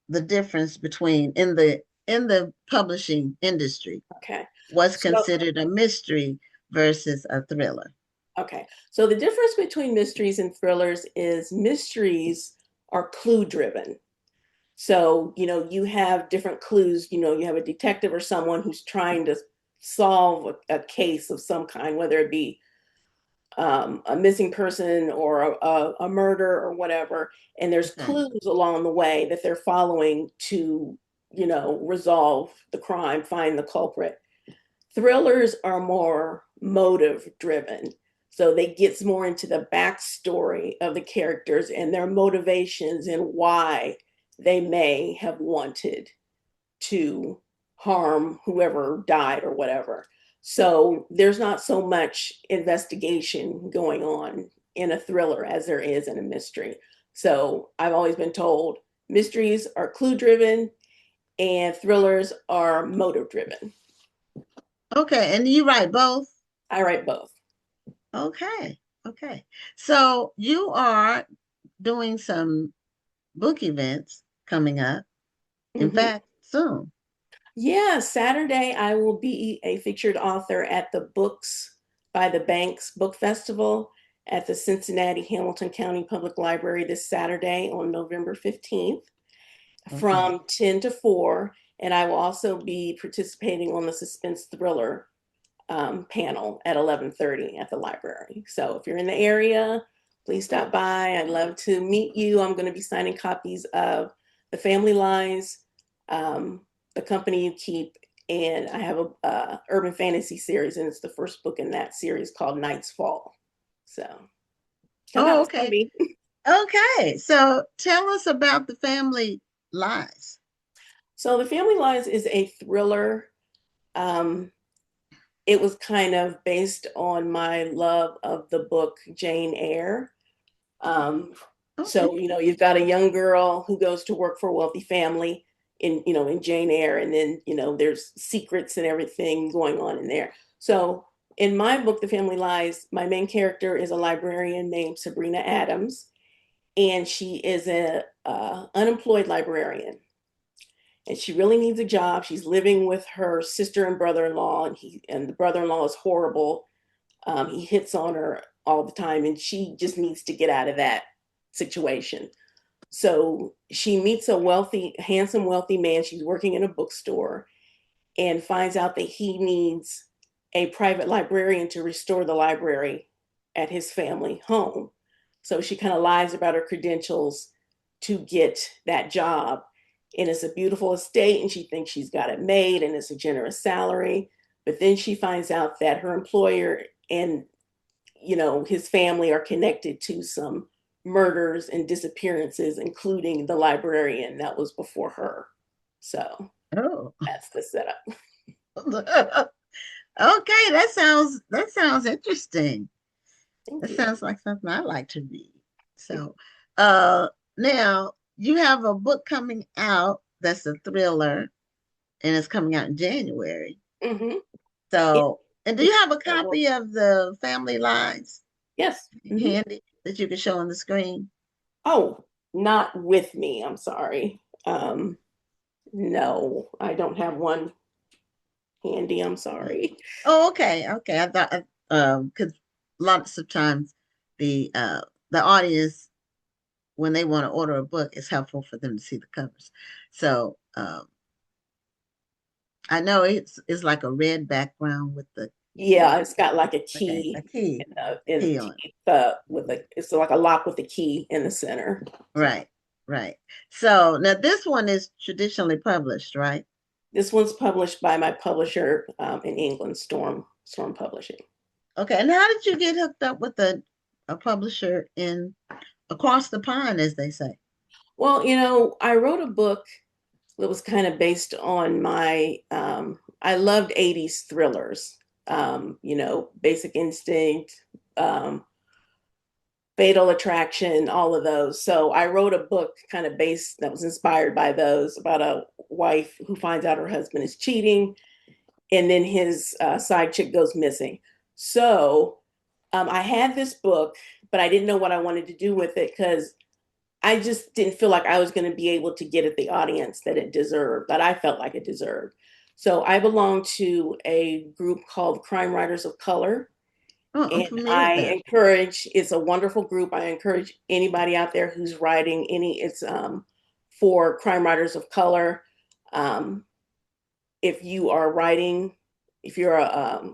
the difference between in the publishing industry? Okay. What's So considered a mystery versus a thriller? Okay. So the difference between mysteries and thrillers is mysteries are clue driven. So, you have different clues, you have a detective or someone who's trying to solve a case of some kind, whether it be a missing person or a murder or whatever. And there's Okay. clues along the way that they're following to, resolve the crime, find the culprit. Thrillers are more motive driven. So they gets more into the backstory of the characters and their motivations and why they may have wanted to harm whoever died or whatever. So there's not so much investigation going on in a thriller as there is in a mystery. So I've always been told mysteries are clue driven and thrillers are motive driven. Okay. And you write both? I write both. Okay. Okay. So you are doing some book events coming up. In Mhm. fact, soon. Yeah, Saturday I will be a featured author at the Books by the Banks Book Festival at the Cincinnati Hamilton County Public Library this Saturday on November 15th Okay. from 10 to 4. And I will also be participating on the suspense thriller panel at 11:30 at the library. So if you're in the area, please stop by. I'd love to meet you. I'm going to be signing copies of The Family Lies, um, The Company You Keep, and I have a urban fantasy series, and it's the first book in that series called Night's Fall. So come out Oh, and see okay. me. Okay. So tell us about the family lies. So The Family Lies is a thriller. Um, it was kind of based on my love of the book Jane Eyre. Um, Okay. so, you've got a young girl who goes to work for a wealthy family in Jane Eyre, and then, there's secrets and everything going on in there. So in my book, The Family Lies, my main character is a librarian named Sabrina Adams, and she is a unemployed librarian. And she really needs a job. She's living with her sister and brother-in-law, and the brother-in-law is horrible. He hits on her all the time, and she just needs to get out of that situation. So she meets a handsome, wealthy man. She's working in a bookstore and finds out that he needs a private librarian to restore the library at his family home. So she kind of lies about her credentials to get that job. And it's a beautiful estate, and she thinks she's got it made, and it's a generous salary. But then she finds out that her employer and his family are connected to some murders and disappearances, including the librarian that was before her. So Oh. that's the setup. Okay, that sounds interesting. Thank That you. sounds like something I like to read. So, uh, now you have a book coming out that's a thriller, and it's coming out in January. Mm-hmm. It, So, and do it, you have a copy of the Family Lies yes. Mm-hmm. handy that you can show on the screen? Oh, not with me. I'm sorry. No, I don't have one handy. I'm sorry. Oh, okay, okay. I thought because lots of times the audience when they want to order a book, it's helpful for them to see the covers. So I know it's like a red background with the Yeah, it's got like a okay key a key in key on it. with a it's like a lock with a key in the center. So Right, right. So now this one is traditionally published, right? this one's published by my publisher in England, Storm Publishing. Okay. And how did you get hooked up with a publisher in across the pond, as they say? Well, I wrote a book that was kind of based on my I loved 80s thrillers, Basic Instinct, um, Fatal Attraction, all of those. So I wrote a book kind of based that was inspired by those about a wife who finds out her husband is cheating, and then his side chick goes missing. So I had this book, but I didn't know what I wanted to do with it because I just didn't feel like I was going to be able to get at the audience that it deserved, that I felt like it deserved. So I belong to a group called Crime Writers of Color. Oh, I'm And familiar with that. it's a wonderful group. I encourage anybody out there who's writing it's for crime writers of color. Um, if you are writing, if you're a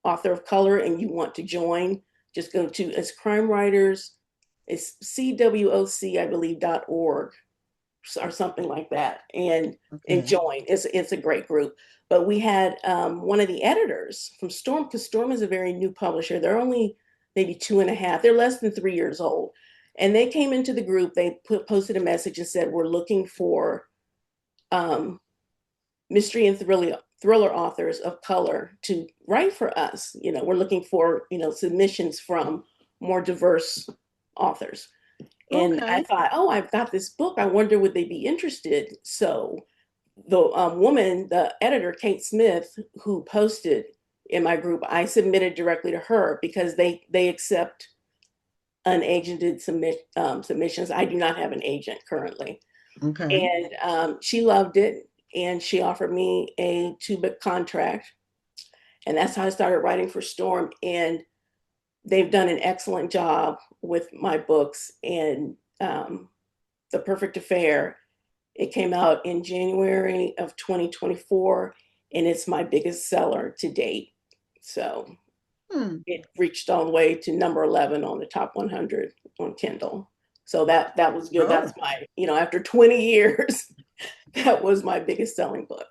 author of color and you want to join, just go to it's crime writers, it's CWOC, I believe, .org or something like that, and Okay. join. It's a great group. But we had one of the editors from Storm, because Storm is a very new publisher. They're only maybe 2.5. They're less than 3 years old, and they came into the group. They posted a message and said, "We're looking for um, mystery and thriller authors of color to write for us. We're looking for submissions from more diverse authors." And I Okay. thought, oh, I've got this book. I wonder would they be interested? So the woman, the editor, Kate Smith, who posted in my group, I submitted directly to her because they accept unagented submissions. I do not have an agent currently. Okay. And she loved it. and she offered me a 2-book contract. And that's how I started writing for Storm. And they've done an excellent job with my books. And The Perfect Affair, it came out in January of 2024, and it's my biggest seller to date. So it reached all the way to number 11 on the top 100 on Kindle. So that was good. That's my, after 20 years, that was my biggest selling book.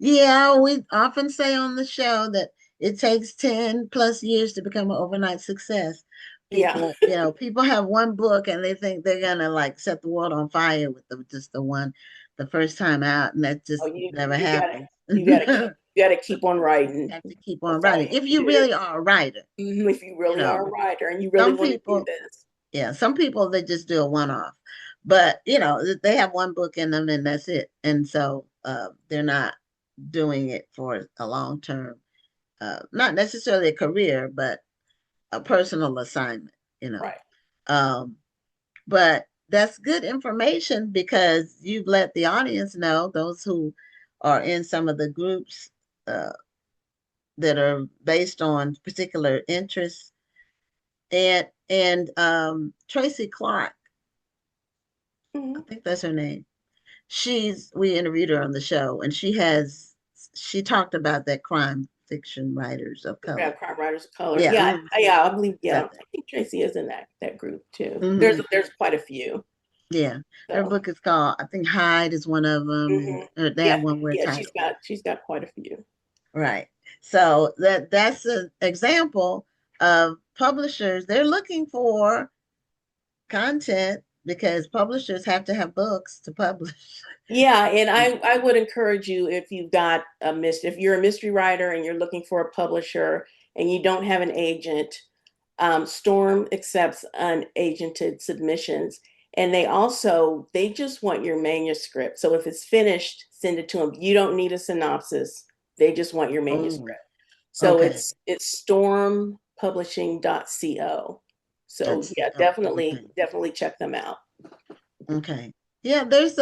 Yeah, we often say on the show that it takes 10 plus years to become an overnight success. People, people have one book and they think they're gonna like set the world on fire with just the first time out, and that just never happens. You gotta keep on writing. You have to keep on writing if you really are a writer. If you really are a writer and you really want to do this. Yeah, some people they just do a one-off, but they have one book in them and that's it, and so they're not doing it for a long term, not necessarily a career, but a personal assignment, Right. But that's good information because you've let the audience know, those who are in some of the groups that are based on particular interests. And Tracy Clark, I think that's her name. We interviewed her on the show, and she talked about that crime fiction writers of color. Yeah, crime writers of color. Yeah, I believe. Yeah, I think Tracy is in that group too. There's quite a few. Yeah, her book is called, I think Hyde is one of them. And they have one word title. She's got quite a few. Right. So that's an example of publishers. They're looking for content because publishers have to have books to publish. Yeah, and I would encourage you, if if you're a mystery writer and you're looking for a publisher and you don't have an agent, Storm accepts unagented submissions, and they just want your manuscript. So if it's finished, send it to them. You don't need a synopsis. They just want your manuscript. So it's stormpublishing.co. So definitely check them out. Okay. Yeah, there's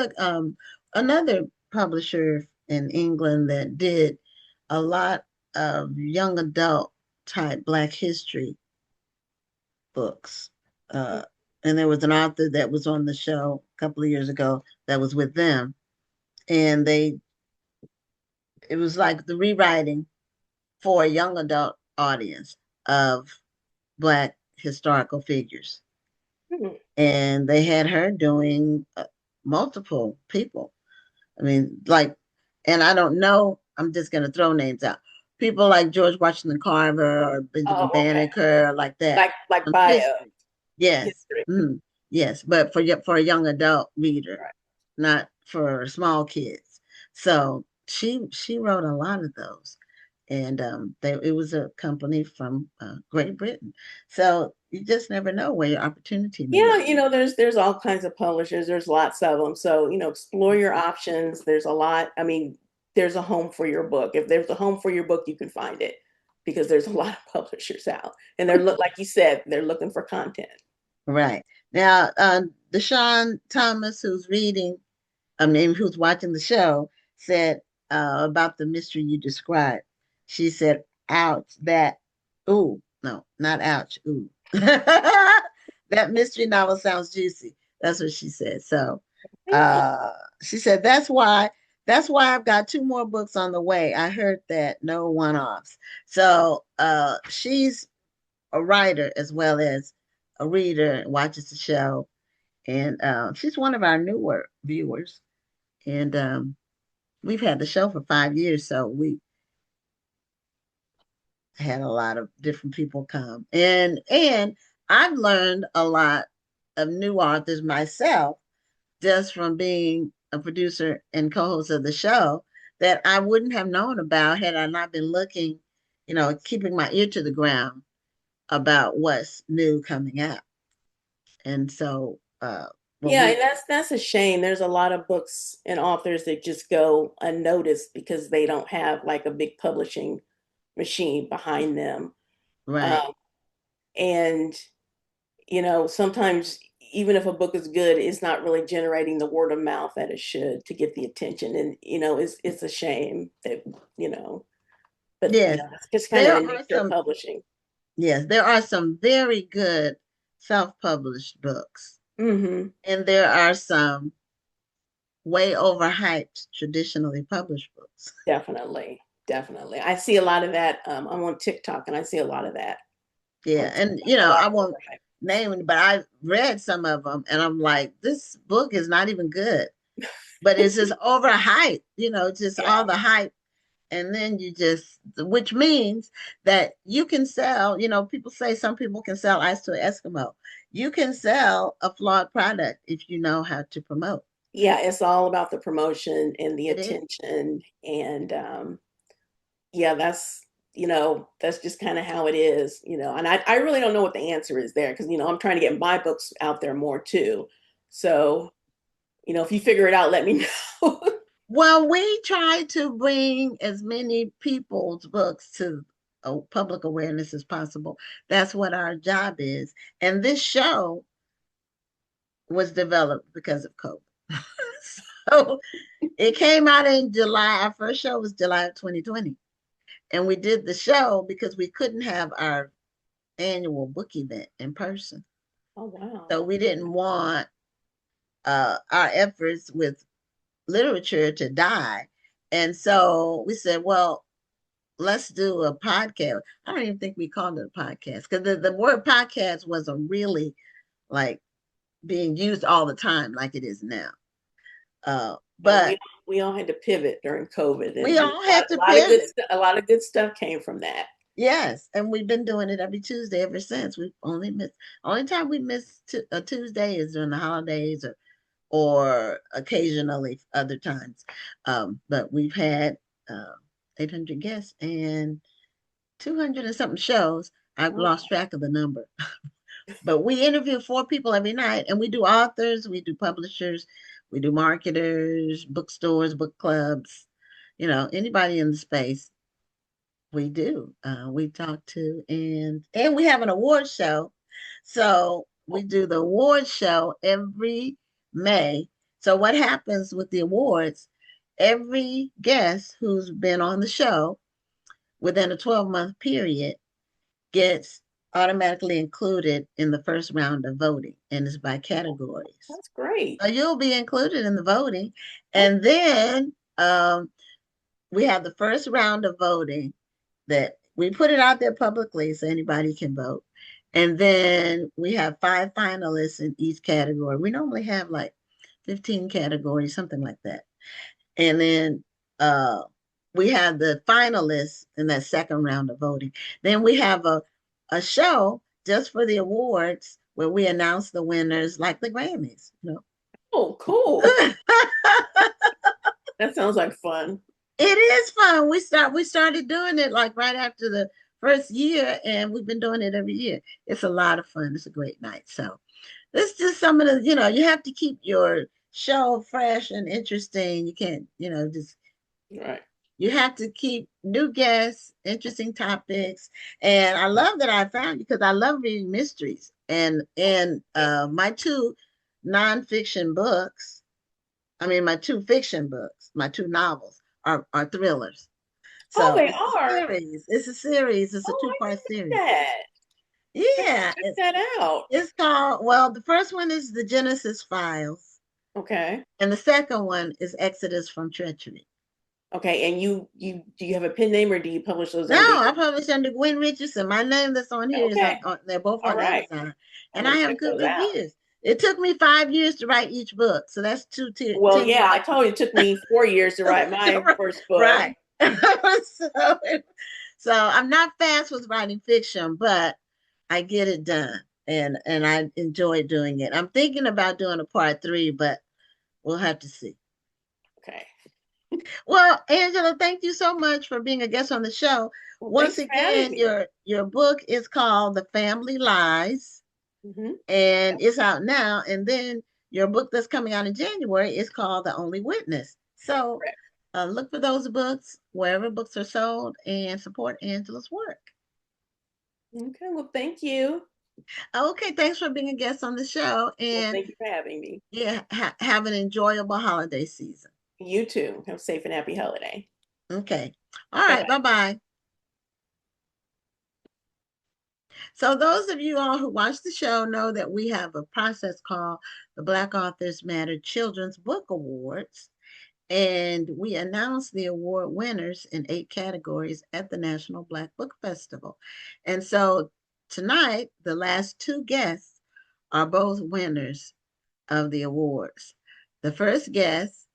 another publisher in England that did a lot of young adult type Black history books. And there was an author that was on the show a couple of years ago that was with them. And it was like the rewriting for a young adult audience of Black historical figures. And they had her doing multiple people. I mean, and I don't know, I'm just going to throw names out. People like George Washington Carver or Benjamin Banneker, like that. Like bio. Yes. Yes, but for a young adult reader, not for small kids. So she wrote a lot of those. And it was a company from Great Britain. So you just never know where your opportunity may be. There's all kinds of publishers. There's lots of them. So, explore your options. There's a lot. I mean, there's a home for your book. If there's a home for your book, you can find it because there's a lot of publishers out. And like you said, they're looking for content. Right. Now, Deshawn Thomas, who's watching the show, said about the mystery you described. She said, ouch, ooh, no, not ouch, ooh. That mystery novel sounds juicy. That's what she said. So she said, that's why I've got 2 more books on the way. I heard that, no one-offs. So she's a writer as well as a reader and watches the show. And she's one of our newer viewers. And we've had the show for 5 years, so we had a lot of different people come. And I've learned a lot of new authors myself just from being a producer and co-host of the show that I wouldn't have known about had I not been looking, keeping my ear to the ground about what's new coming out. And so and that's a shame. There's a lot of books and authors that just go unnoticed because they don't have like a big publishing machine behind them. Right. And sometimes even if a book is good, it's not really generating the word of mouth that it should to get the attention. And, it's a shame that, but, Yes, it's just kind of there the are nature of some. publishing. Yes, there are some very good self-published books, Mm-hmm. and there are some way overhyped traditionally published books. Definitely. Definitely. I see a lot of that. I'm on TikTok and I see a lot of that Yeah, on and TikTok. A lot I of won't overhype. name it, but I read some of them, and I'm like, this book is not even good, but it's just overhyped. Just all Yeah. the hype, and then which means that you can sell. People say some people can sell ice to an Eskimo. You can sell a flawed product if you know how to promote. Yeah, it's all about the promotion and the It is. attention. And yeah, that's just kind of how it is, and I really don't know what the answer is there because, I'm trying to get my books out there more too. So, if you figure it out, let me know. Well, we try to bring as many people's books to public awareness as possible. That's what our job is. And this show was developed because of COVID. So it came out in July. Our first show was July of 2020. And we did the show because we couldn't have our annual book event in person. Oh, wow. So we didn't want our efforts with literature to die. And so we said, well, let's do a podcast. I don't even think we called it a podcast because the word podcast wasn't really like being used all the time like it is now. And But we all had to pivot during COVID, we and all had to pivot. a lot of good stuff came from that. Yes, and we've been doing it every Tuesday ever since. We've only time we miss a Tuesday is during the holidays or occasionally other times. But we've had 800 guests and 200 and something shows. I've lost track of the number. But we interview 4 people every night, and we do authors, we do publishers, we do marketers, bookstores, book clubs, anybody in the space. We do. We talk to, and we have an award show. So we do the award show every May. So what happens with the awards? Every guest who's been on the show within a 12-month period gets automatically included in the first round of voting, and it's by categories. That's great. So you'll be included in the voting, and then we have the first round of voting that we put it out there publicly so anybody can vote. And then we have 5 finalists in each category. We normally have like 15 categories, something like that. And then we have the finalists in that second round of voting. Then we have a show just for the awards where we announce the winners like the Grammys. Oh, cool. That sounds like fun. It is fun. We started doing it like right after the first year, and we've been doing it every year. It's a lot of fun. It's a great night. So this is just some of the, you have to keep your show fresh and interesting. You can't, just right. You have to keep new guests, interesting topics. And I love that I found you because I love reading mysteries. And my 2 nonfiction books, my 2 fiction books, my 2 novels are thrillers. So they it's are. It's a series. It's a 2-part series. That. Yeah. Check that out. It's called, well, the first one is the Genesis Files. Okay. And the second one is Exodus from Treachery. Okay, and do you have a pen name or do you publish those? No, I publish under Gwen Richardson. My name that's on here is on they're both on Amazon. And I have good reviews. It took me 5 years to write each book. So that's 2 tiers. Well, yeah, I told you it took me 4 years to write my first book. Right. So I'm not fast with writing fiction, but I get it done. And I enjoy doing it. I'm thinking about doing a part 3, but we'll have to see. Okay. Well, Angela, thank you so much for being a guest on the show. Well, once again, your book is called The Family Lies, and it's out now. And then your book that's coming out in January is called The Only Witness. So look for those books wherever books are sold and support Angela's work. Okay, well, thank you. Okay, thanks for being a guest on the show. Well, And thank you for having me. yeah, have an enjoyable holiday season. You too. Have a safe and happy holiday. Okay. All right. Bye-bye. Bye-bye. So those of you all who watch the show know that we have a process called the Black Authors Matter Children's Book Awards. And we announced the award winners in 8 categories at the National Black Book Festival. And so tonight, the last 2 guests are both winners of the awards. The first guest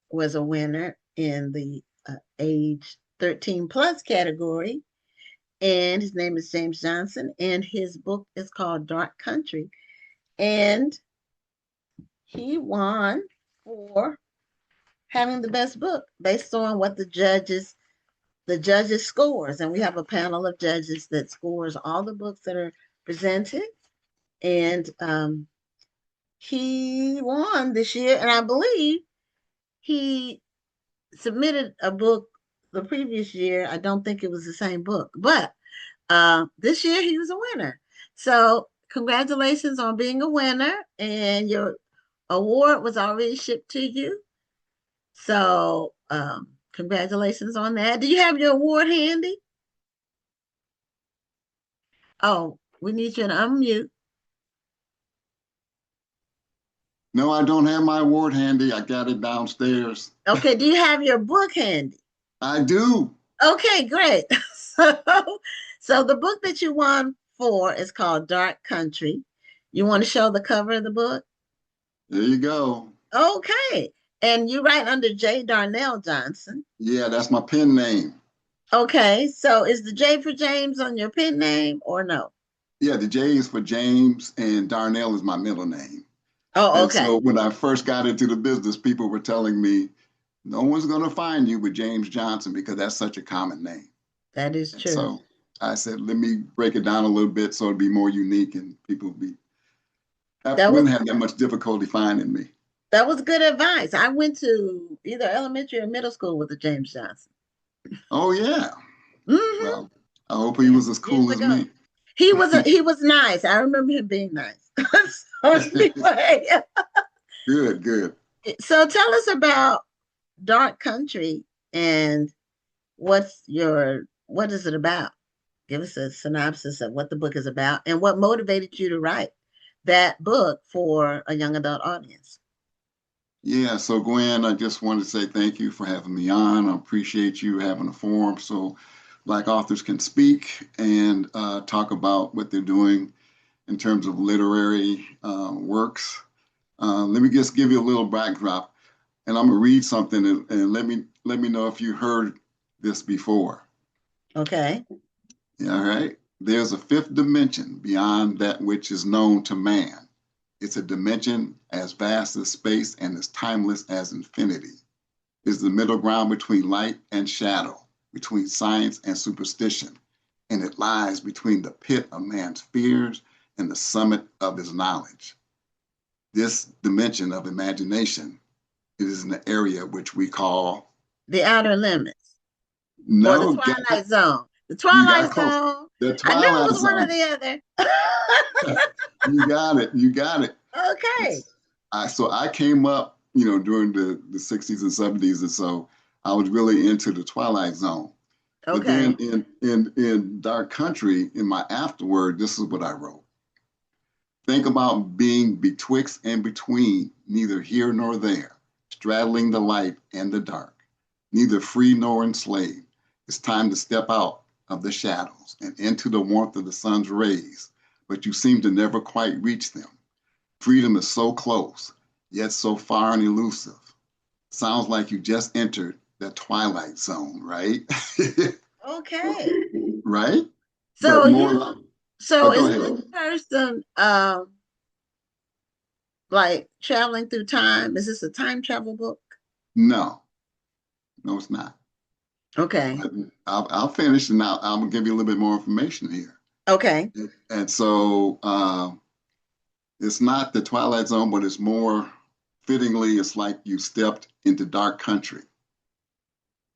was a winner in the age 13 plus category, and his name is James Johnson, and his book is called Dark Country. And he won for having the best book based on what the judges scores. And we have a panel of judges that scores all the books that are presented. And he won this year, and I believe he submitted a book the previous year. I don't think it was the same book, but this year he was a winner. So congratulations on being a winner, and your award was already shipped to you. So congratulations on that. Do you have your award handy? Oh, we need you to unmute. No, I don't have my award handy. I got it downstairs. Okay, do you have your book handy? I do. Okay, great. So the book that you won for is called Dark Country. You want to show the cover of the book? There you go. Okay. And you write under J. Darnell Johnson. Yeah, that's my pen name. Okay, so is the J for James on your pen name or no? Yeah, the J is for James and Darnell is my middle name. Oh, And okay. so when I first got into the business, people were telling me, no one's going to find you with James Johnson because that's such a common name. That is true. So I said, let me break it down a little bit so it'd be more unique and people wouldn't have that much difficulty finding me. That was good advice. I went to either elementary or middle school with a James Johnson. Oh, yeah. Mm-hmm. Well, I hope he was as cool as me. He was nice. I remember him being nice. So anyway. Good. So tell us about Dark Country and what is it about? Give us a synopsis of what the book is about and what motivated you to write that book for a young adult audience. Yeah, so Gwen, I just wanted to say thank you for having me on. I appreciate you having a forum so Black authors can speak and talk about what they're doing in terms of literary works. Let me just give you a little backdrop, and I'm gonna read something and let me know if you heard this before. Okay. Yeah, all right. There's a 5th dimension beyond that which is known to man. It's a dimension as vast as space and as timeless as infinity. It's the middle ground between light and shadow, between science and superstition, and it lies between the pit of man's fears and the summit of his knowledge. This dimension of imagination is in the area which we call the outer limits. No, or the Twilight Zone. The Twilight Zone. The Twilight I knew it was Zone. one or the other. You got it. Okay. So I came up, during the 60s and 70s, and so I was really into the Twilight Zone. Okay. But then in Dark Country, in my afterword, this is what I wrote. Think about being betwixt and between, neither here nor there, straddling the light and the dark, neither free nor enslaved. It's time to step out of the shadows and into the warmth of the sun's rays, but you seem to never quite reach them. Freedom is so close, yet so far and elusive. Sounds like you just entered the Twilight Zone, right? Okay. Right? So is ahead. this person like traveling through time? Is this a time travel book? No, it's not. Okay. I'll finish and I'm gonna give you a little bit more information here. Okay. And so it's not the Twilight Zone, but it's more fittingly, it's like you stepped into Dark Country.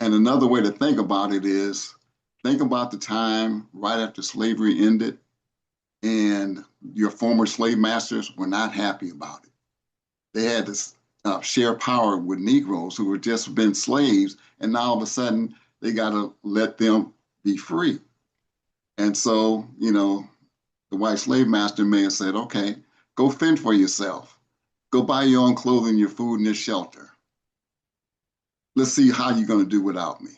And another way to think about it is, think about the time right after slavery ended and your former slave masters were not happy about it. They had to share power with Negroes who were just been slaves, and now all of a sudden they got to let them be free. And so, the white slave master may have said, okay, go fend for yourself. Go buy your own clothing, your food, and your shelter. Let's see how you're going to do without me.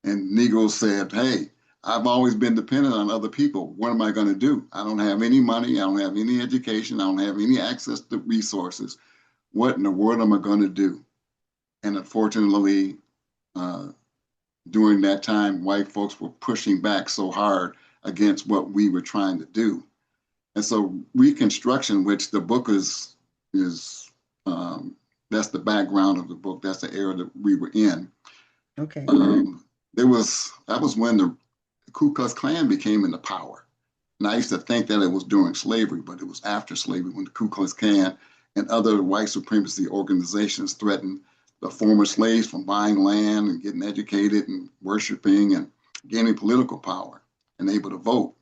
And Negroes said, hey, I've always been dependent on other people. What am I going to do? I don't have any money. I don't have any education. I don't have any access to resources. What in the world am I going to do? And unfortunately, during that time, white folks were pushing back so hard against what we were trying to do. And so Reconstruction, which the book is that's the background of the book. That's the era that we were in. Okay. That was when the Ku Klux Klan became into power. And I used to think that it was during slavery, but it was after slavery when the Ku Klux Klan and other white supremacy organizations threatened the former slaves from buying land and getting educated and worshiping and gaining political power and able to vote.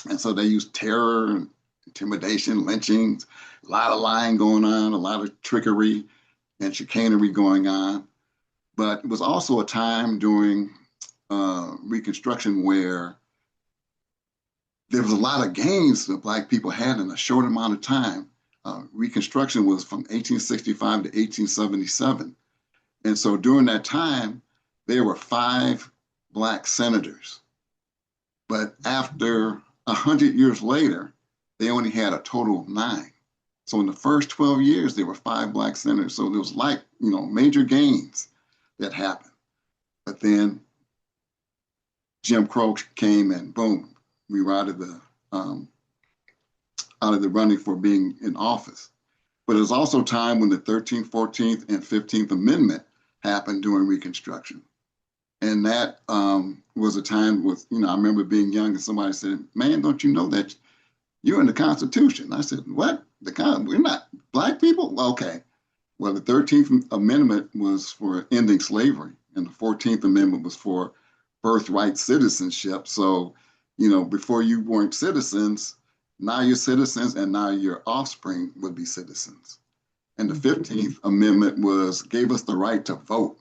And so they used terror and intimidation, lynchings, a lot of lying going on, a lot of trickery and chicanery going on. But it was also a time during Reconstruction where there was a lot of gains that Black people had in a short amount of time. Reconstruction was from 1865 to 1877. And so during that time, there were 5 Black senators. But after 100 years later, they only had a total of 9. So in the first 12 years, there were 5 Black senators. So there was major gains that happened. But then Jim Crow came and boom, we were out of the running for being in office. But it was also a time when the 13th, 14th, and 15th Amendment happened during Reconstruction. And that was a time with, I remember being young and somebody said, man, don't you know that you're in the Constitution? I said, what? We're not Black people? Okay. Well, the 13th Amendment was for ending slavery, and the 14th Amendment was for birthright citizenship. So, before you weren't citizens, now you're citizens, and now your offspring would be citizens. And the 15th Amendment gave us the right to vote.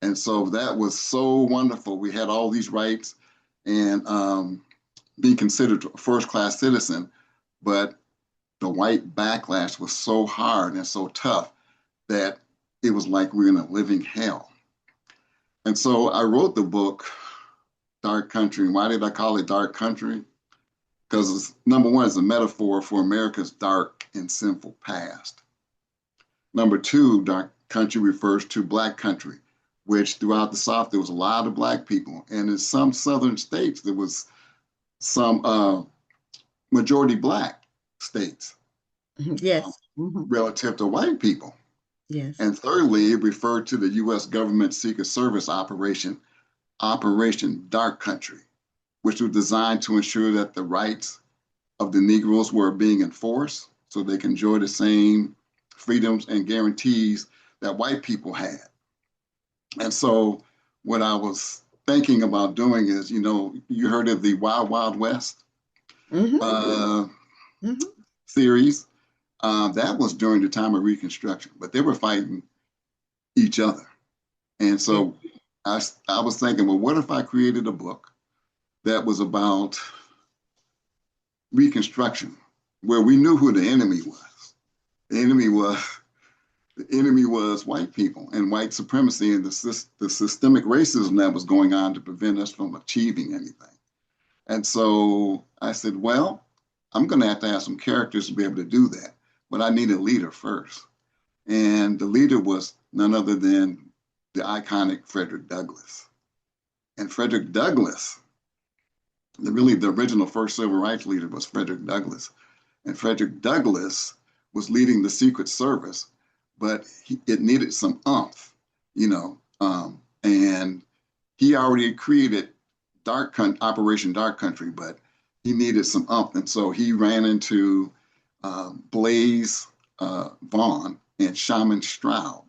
And so that was so wonderful. We had all these rights and being considered a first-class citizen, but the white backlash was so hard and so tough that it was like we were in a living hell. And so I wrote the book, Dark Country. And why did I call it Dark Country? Because number one, it's a metaphor for America's dark and sinful past. Number two, Dark Country refers to Black country, which throughout the South, there was a lot of Black people. And in some Southern states, there was some majority Black states. Yes. Relative to white people. Yes. And thirdly, it referred to the U.S. government Secret Service Operation Dark Country, which was designed to ensure that the rights of the Negroes were being enforced so they can enjoy the same freedoms and guarantees that white people had. And so what I was thinking about doing is, you heard of the Wild Wild West series. That was during the time of Reconstruction, but they were fighting each other. And so I was thinking, well, what if I created a book that was about Reconstruction, where we knew who the enemy was? The enemy was white people and white supremacy and the systemic racism that was going on to prevent us from achieving anything. And so I said, well, I'm going to have some characters to be able to do that, but I need a leader first. And the leader was none other than the iconic Frederick Douglass. And Frederick Douglass, the original first civil rights leader was Frederick Douglass. And Frederick Douglass was leading the Secret Service, but it needed some oomph, and he already created Operation Dark Country, but he needed some oomph. And so he ran into Blaze Vaughn and Shaman Stroud.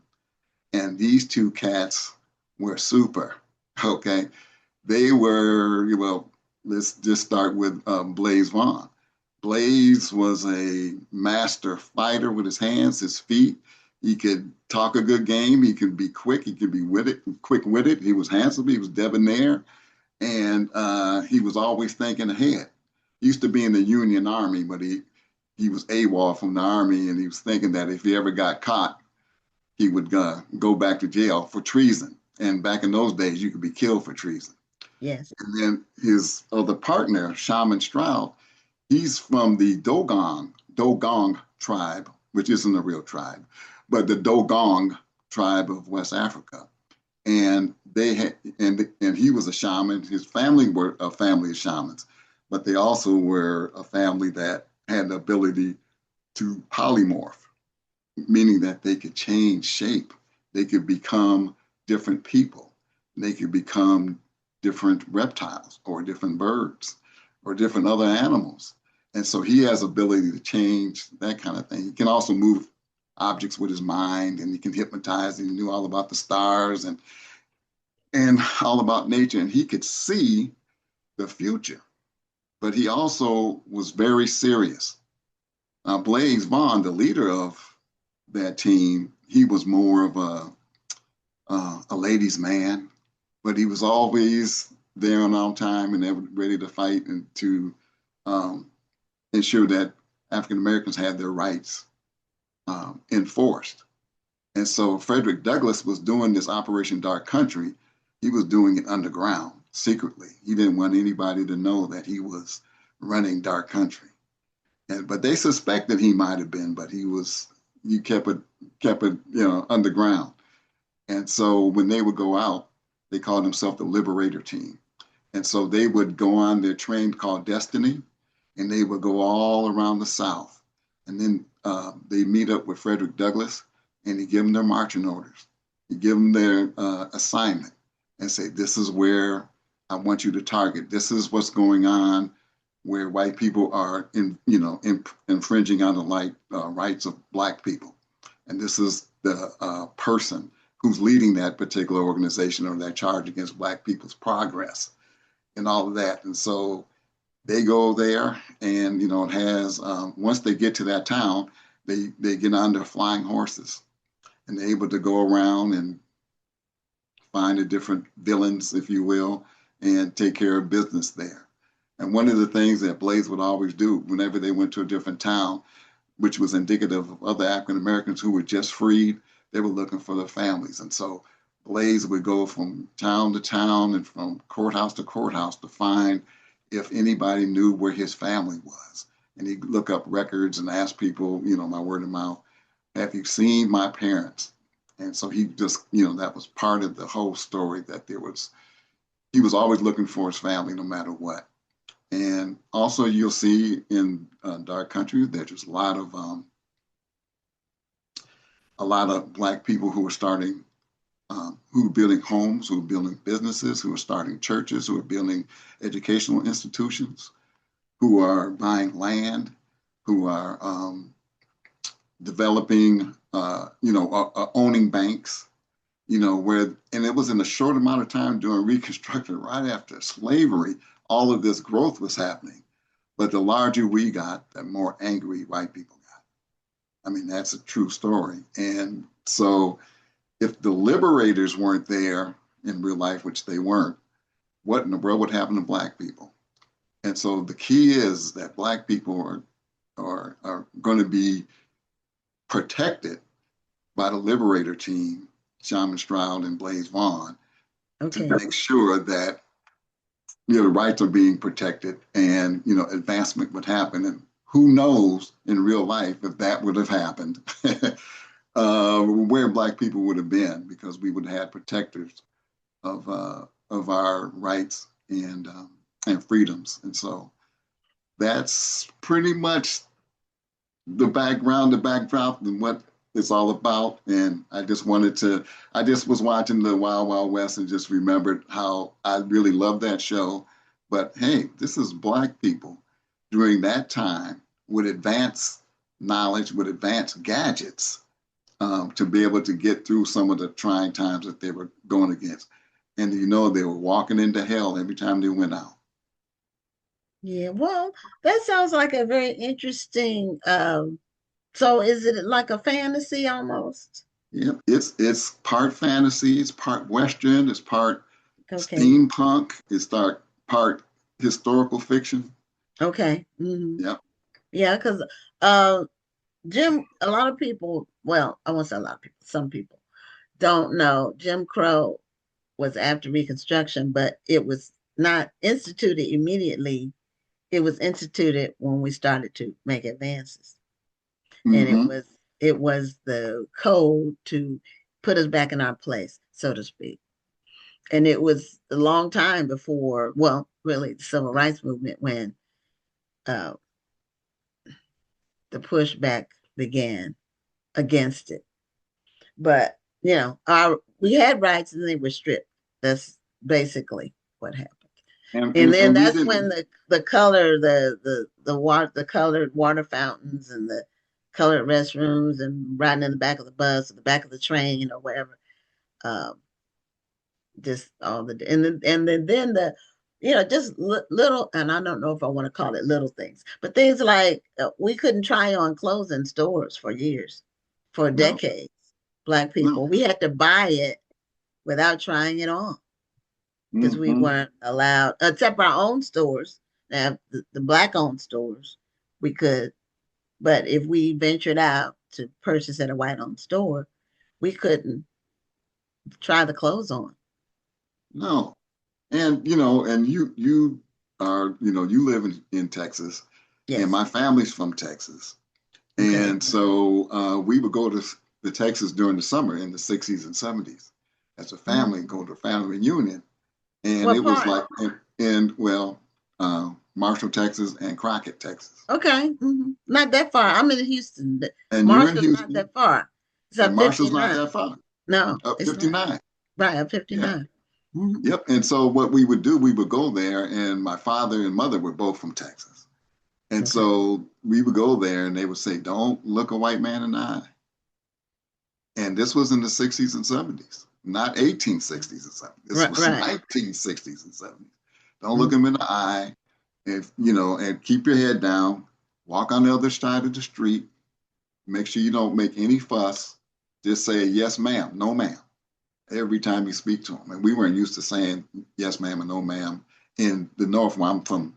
And these two cats were super, okay? They were, let's just start with Blaze Vaughn. Blaze was a master fighter with his hands, his feet. He could talk a good game. He could be quick. He could be quick-witted. He was handsome. He was debonair. And he was always thinking ahead. He used to be in the Union Army, but he was AWOL from the Army, and he was thinking that if he ever got caught, he would go back to jail for treason. And back in those days, you could be killed for treason. Yes. And then his other partner, Shaman Stroud, he's from the Dogong tribe, which isn't a real tribe, but the Dogong tribe of West Africa. And he was a shaman. His family were a family of shamans, but they also were a family that had the ability to polymorph, meaning that they could change shape. They could become different people. They could become different reptiles or different birds or different other animals. And so he has ability to change that kind of thing. He can also move objects with his mind, and he can hypnotize, and he knew all about the stars and all about nature, and he could see the future. But he also was very serious. Blaze Vaughn, the leader of that team, he was more of a ladies' man, but he was always there on time and ready to fight and to ensure that African Americans had their rights enforced. And so Frederick Douglass was doing this Operation Dark Country. He was doing it underground, secretly. He didn't want anybody to know that he was running Dark Country. But they suspected he might have been, but he kept it, underground. And so when they would go out, they called themselves the Liberator Team. And so they would go on their train called Destiny, and they would go all around the South. And then they meet up with Frederick Douglass, and he give them their marching orders. He give them their assignment and say, this is where I want you to target. This is what's going on where white people are infringing on the rights of Black people. And this is the person who's leading that particular organization or that charge against Black people's progress and all of that. And so they go there, and it has once they get to that town, they get on their flying horses, and they're able to go around and find the different villains, if you will, and take care of business there. And one of the things that Blaze would always do whenever they went to a different town, which was indicative of other African Americans who were just freed, they were looking for their families. And so Blaze would go from town to town and from courthouse to courthouse to find if anybody knew where his family was. And he'd look up records and ask people, my word of mouth, have you seen my parents? And so he just, that was part of the whole story, that he was always looking for his family no matter what. And also you'll see in Dark Country, there's just a lot of Black people who are starting, who are building homes, who are building businesses, who are starting churches, who are building educational institutions, who are buying land, who are developing, owning banks, and it was in a short amount of time during Reconstruction, right after slavery, all of this growth was happening. But the larger we got, the more angry white people got. I mean, that's a true story. And so if the liberators weren't there in real life, which they weren't, what in the world would happen to Black people? And so the key is that Black people are going to be protected by the Liberator Team, Shaman Stroud and Blaze Vaughn, to make sure that the rights are being protected and advancement would happen. And who knows in real life if that would have happened, where Black people would have been, because we would have had protectors of our rights and freedoms. And so that's pretty much the background, the backdrop, and what it's all about. And I just was watching the Wild Wild West and just remembered how I really loved that show. But hey, this is Black people during that time with advanced knowledge, with advanced gadgets, to be able to get through some of the trying times that they were going against. And they were walking into hell every time they went out. Yeah, well, that sounds like a very interesting. So is it like a fantasy almost? Yep, it's part fantasy, it's part Western, it's part Okay, steampunk, it's part historical fiction. okay. Yep. Yeah, because uh, a lot of people, well, I won't say a lot of people, some people don't know Jim Crow was after Reconstruction, but it was not instituted immediately. It was instituted when we started to make advances, and Mm-hmm. it was the code to put us back in our place, so to speak. And it was a long time before, well, really, the civil rights movement when uh, the pushback began against it. But our we had rights and they were stripped. That's basically what happened. And, And and then and we that's when didn't. the water, the colored water fountains and the colored restrooms and riding in the back of the bus or the back of the train or wherever. Um, just all the and then the just little, and I don't know if I want to call it little things, but things like we couldn't try on clothes in stores for years, for No, decades. Black no. people, we had to buy it without trying it on because we Mm-hmm. weren't allowed, except our own stores. Now, the black owned stores, we could, but if we ventured out to purchase at a white owned store, we couldn't try the clothes on. No. And and you are, you live in Texas, and Yes. my family's from Texas. Okay. And so we would go to Texas during the summer in the 60s and 70s as a family, Mhm. go to a family reunion. And What it was part? like, well, Marshall, Texas and Crockett, Texas. Okay. Not that far. I'm in Houston. And you're in Marshall's not Houston, that far. It's and up Marshall's not 59. that far, No, up it's not. 59. Right, up Yeah. 59. Hmm. Yep. And so what we would do, we would go there, and my father and mother were both from Texas. And Okay. so we would go there and they would say, don't look a white man in the eye. And this was in the 60s and 70s, not 1860s and 70s. This Right, was right. 1960s and 70s. Don't look Mhm. him in the eye, and keep your head down, walk on the other side of the street, make sure you don't make any fuss. Just say, yes, ma'am, no, ma'am, every time you speak to him. And we weren't used to saying yes, ma'am, and no, ma'am in the North, where I'm from,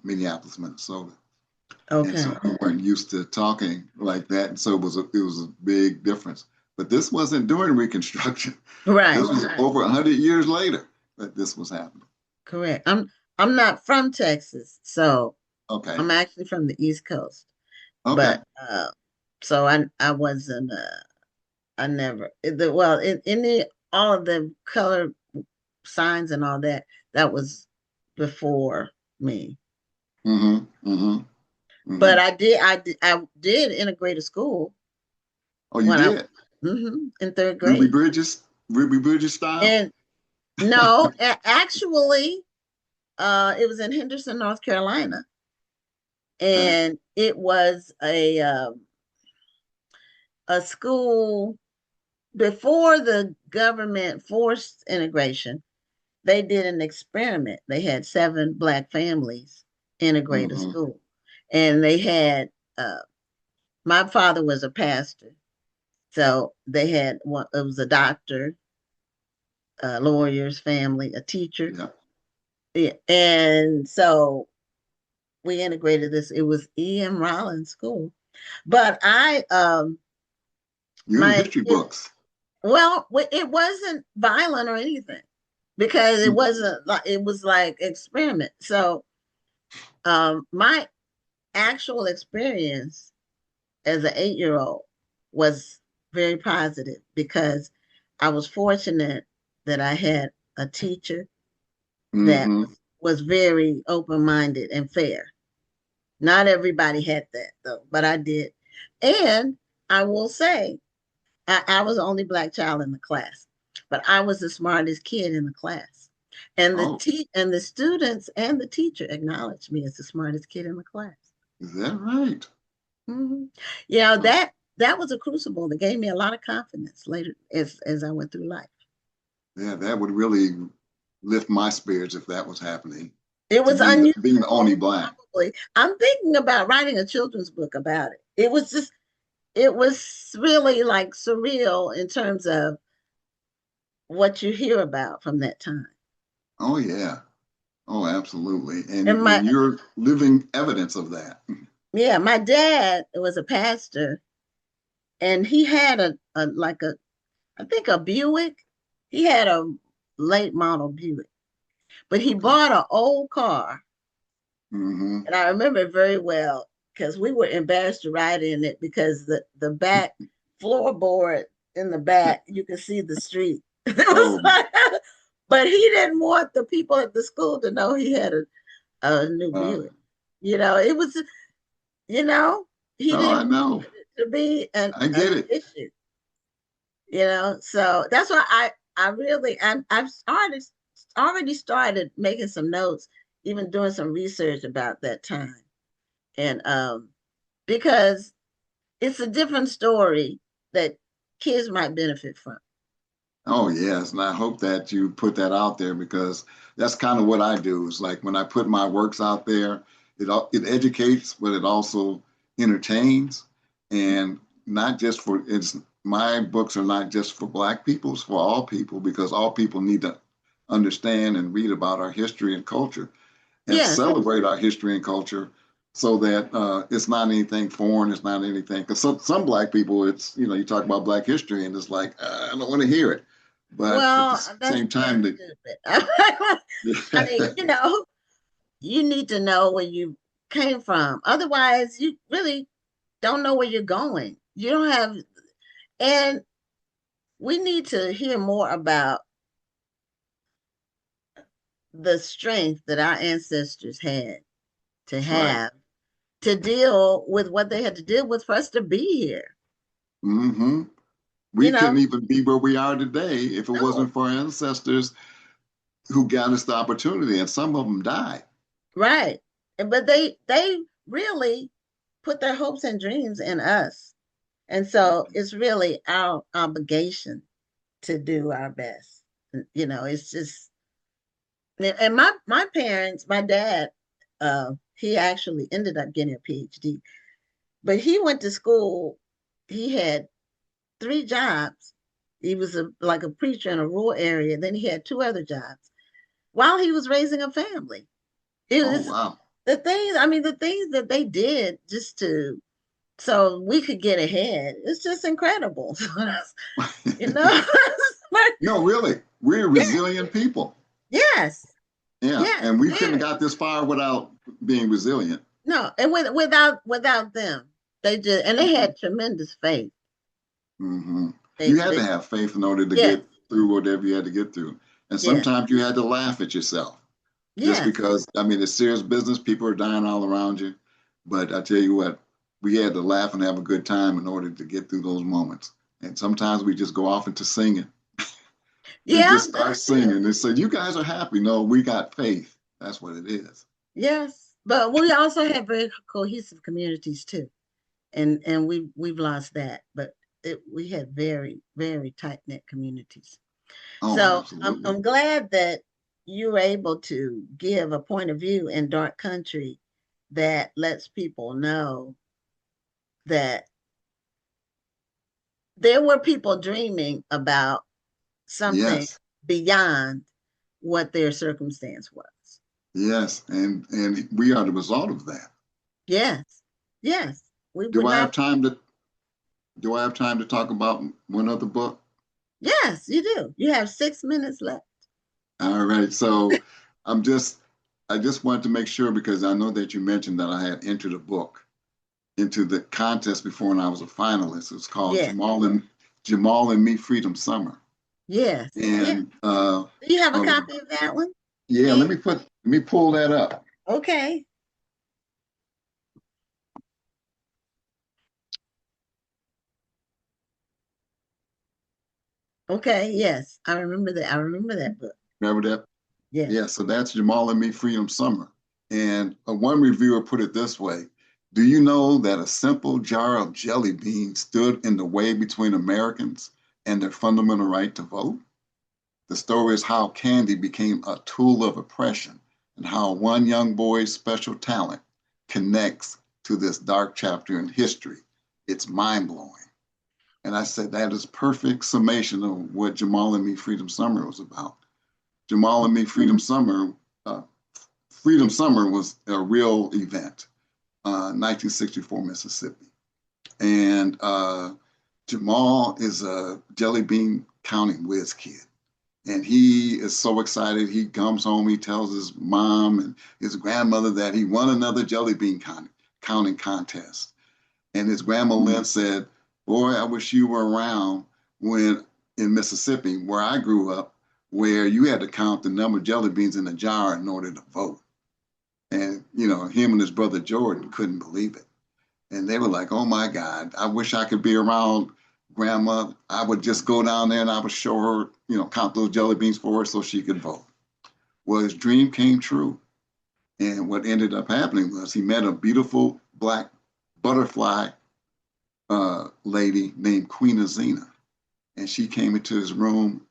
Minneapolis, Minnesota. And Okay. so we weren't used to talking like that. And so it was a big difference. But this wasn't during Reconstruction. Right, This was right. over 100 years later that this was happening. Correct. I'm not from Texas, so Okay. I'm actually from the East Coast. Okay. But so I wasn't I never well in the all of the color signs and all that was before me. Mm-hmm. Mm-hmm. Mm-hmm. But I did integrate a school Oh, you when I did? in third Ruby grade. Bridges? Ruby Bridges style? And no, actually, it was in Henderson, North Carolina, Okay. and it was a school before the government forced integration. They did an experiment. They had 7 black families integrate a Mm-hmm. school, and they had my father was a pastor, so they had one. It was a doctor, a lawyer's family, a teacher, Yeah. yeah, and so we integrated this. It was E.M. Rollins School, but You're in the my history it, books. well, it wasn't violent or anything because it wasn't like it was like experiment. So my actual experience as an 8-year-old was very positive because I was fortunate that I had a teacher that Mm-hmm. was very open-minded and fair. Not everybody had that though, but I did. And I will say, I was the only black child in the class, but I was the smartest kid in the class. And Oh, the students and the teacher acknowledged me as the smartest kid in the class. is that right? Hmm. Oh, That was a crucible that gave me a lot of confidence later as I went through life. yeah, that would really lift my spirits if that was happening. It to was being the only unusual, Black. probably. I'm thinking about writing a children's book about it. It was really like surreal in terms of what you hear about from that time. Oh yeah. Oh, absolutely. And And you're living evidence of that. yeah, my dad was a pastor, and he had I think a Buick. He had a late model Buick, but he Okay. bought an old car. Mm-hmm. And I remember it very well because we were embarrassed to ride in it because the back floorboard in the back, you could see the street. It was Oh, like, but he didn't want the people at the school to know he had a new uh, Buick. It was, you know, he no, I didn't know. want it to be I an get it. issue, So that's why I've already started making some notes, even doing some research about that time. And because it's a different story that kids might benefit from. Oh, yes. And I hope that you put that out there because that's kind of what I do. It's like when I put my works out there, it educates, but it also entertains. And not just for it's my books are not just for Black people, it's for all people because all people need to understand and read about our history and culture and Yes, celebrate our history and culture so that it's not anything foreign, it's not anything. Because some Black people, you talk about Black history and it's like, I don't want to hear it. But at the well, same that's time, stupid. I mean, you need to know where you came from. Otherwise, you really don't know where you're going. You don't have, and we need to hear more about the strength that our ancestors had to that's right. have to deal with what they had to deal with for us to be here. Hmm. You We couldn't know, even be where we are today if it no, wasn't for our ancestors who got us the opportunity, and some of them died. right. But they really put their hopes and dreams in us. And so it's really our obligation to do our best. It's just and my parents, my dad, he actually ended up getting a PhD, but he went to school. He had three jobs. He was like a preacher in a rural area. Then he had two other jobs while he was raising a family. It Oh, was wow. the things that they did just to so we could get ahead. It's just incredible. you know? No, really, we're Yeah, resilient people. yes, Yeah, yes, and we couldn't have very. got this far without being resilient. No, and without them, they had tremendous faith. Hmm. You had to They have faith in order to yes, get through whatever you had to get through. And yes, sometimes you had to laugh at yourself just yes, because, I mean, it's serious business. People are dying all around you. But I tell you what, we had to laugh and have a good time in order to get through those moments. And sometimes we just go off into singing and yeah, just start that's true. singing and say, you guys are happy. No, we got faith. That's what it is. Yes, but we also have very cohesive communities too, and we've lost that, but we had very very tight knit communities. Oh, So absolutely. I'm glad that you were able to give a point of view in dark country that lets people know that there were people dreaming about something Yes. beyond what their circumstance was. Yes. And we are the result of that. Yes, yes, we would Do I have not. time to do I have time to talk about one other book? Yes, you do. You have 6 minutes left. All right. So I'm just I just wanted to make sure because I know that you mentioned that I had entered a book into the contest before and I was a finalist. It's called Yes, Jamal and Me Freedom Summer. yes, yes. And Do you have a uh, copy of that one? yeah, And let me pull that up. okay, okay, yes, I remember that. I remember that book. Remember that? Yes, Yeah, so that's Jamal and Me Freedom Summer. And one reviewer put it this way: do you know that a simple jar of jelly beans stood in the way between Americans and their fundamental right to vote? The story is how candy became a tool of oppression and how one young boy's special talent connects to this dark chapter in history. It's mind-blowing. And I said, that is perfect summation of what Jamal and Me Freedom Summer was about. Jamal and Me Freedom Summer was a real event, 1964 Mississippi. And Jamal is a jelly bean counting whiz kid. And he is so excited. He comes home, he tells his mom and his grandmother that he won another jelly bean counting contest. And his grandma Lynn said, boy, I wish you were around when in Mississippi, where I grew up, where you had to count the number of jelly beans in a jar in order to vote. And, you know, him and his brother Jordan couldn't believe it. And they were like, oh my God, I wish I could be around Grandma. I would just go down there and I would show her, you know, count those jelly beans for her so she could vote. Well, his dream came true. And what ended up happening was he met a beautiful black butterfly lady named Queen Azina. And she came into his room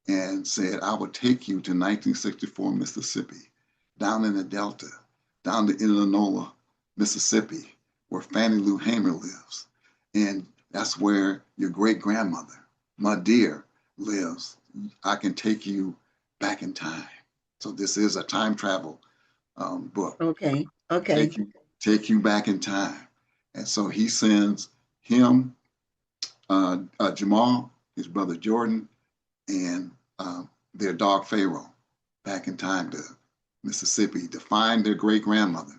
and said, I will take you to 1964 Mississippi, down in the Delta, down to Indianola, Mississippi, where Fannie Lou Hamer lives. And that's where your great grandmother, my dear, lives. I can take you back in time. So this is a time travel book. Okay. Take you back in time. And so he sends him, Jamal, his brother Jordan, and their dog Pharaoh back in time to Mississippi to find their great grandmother,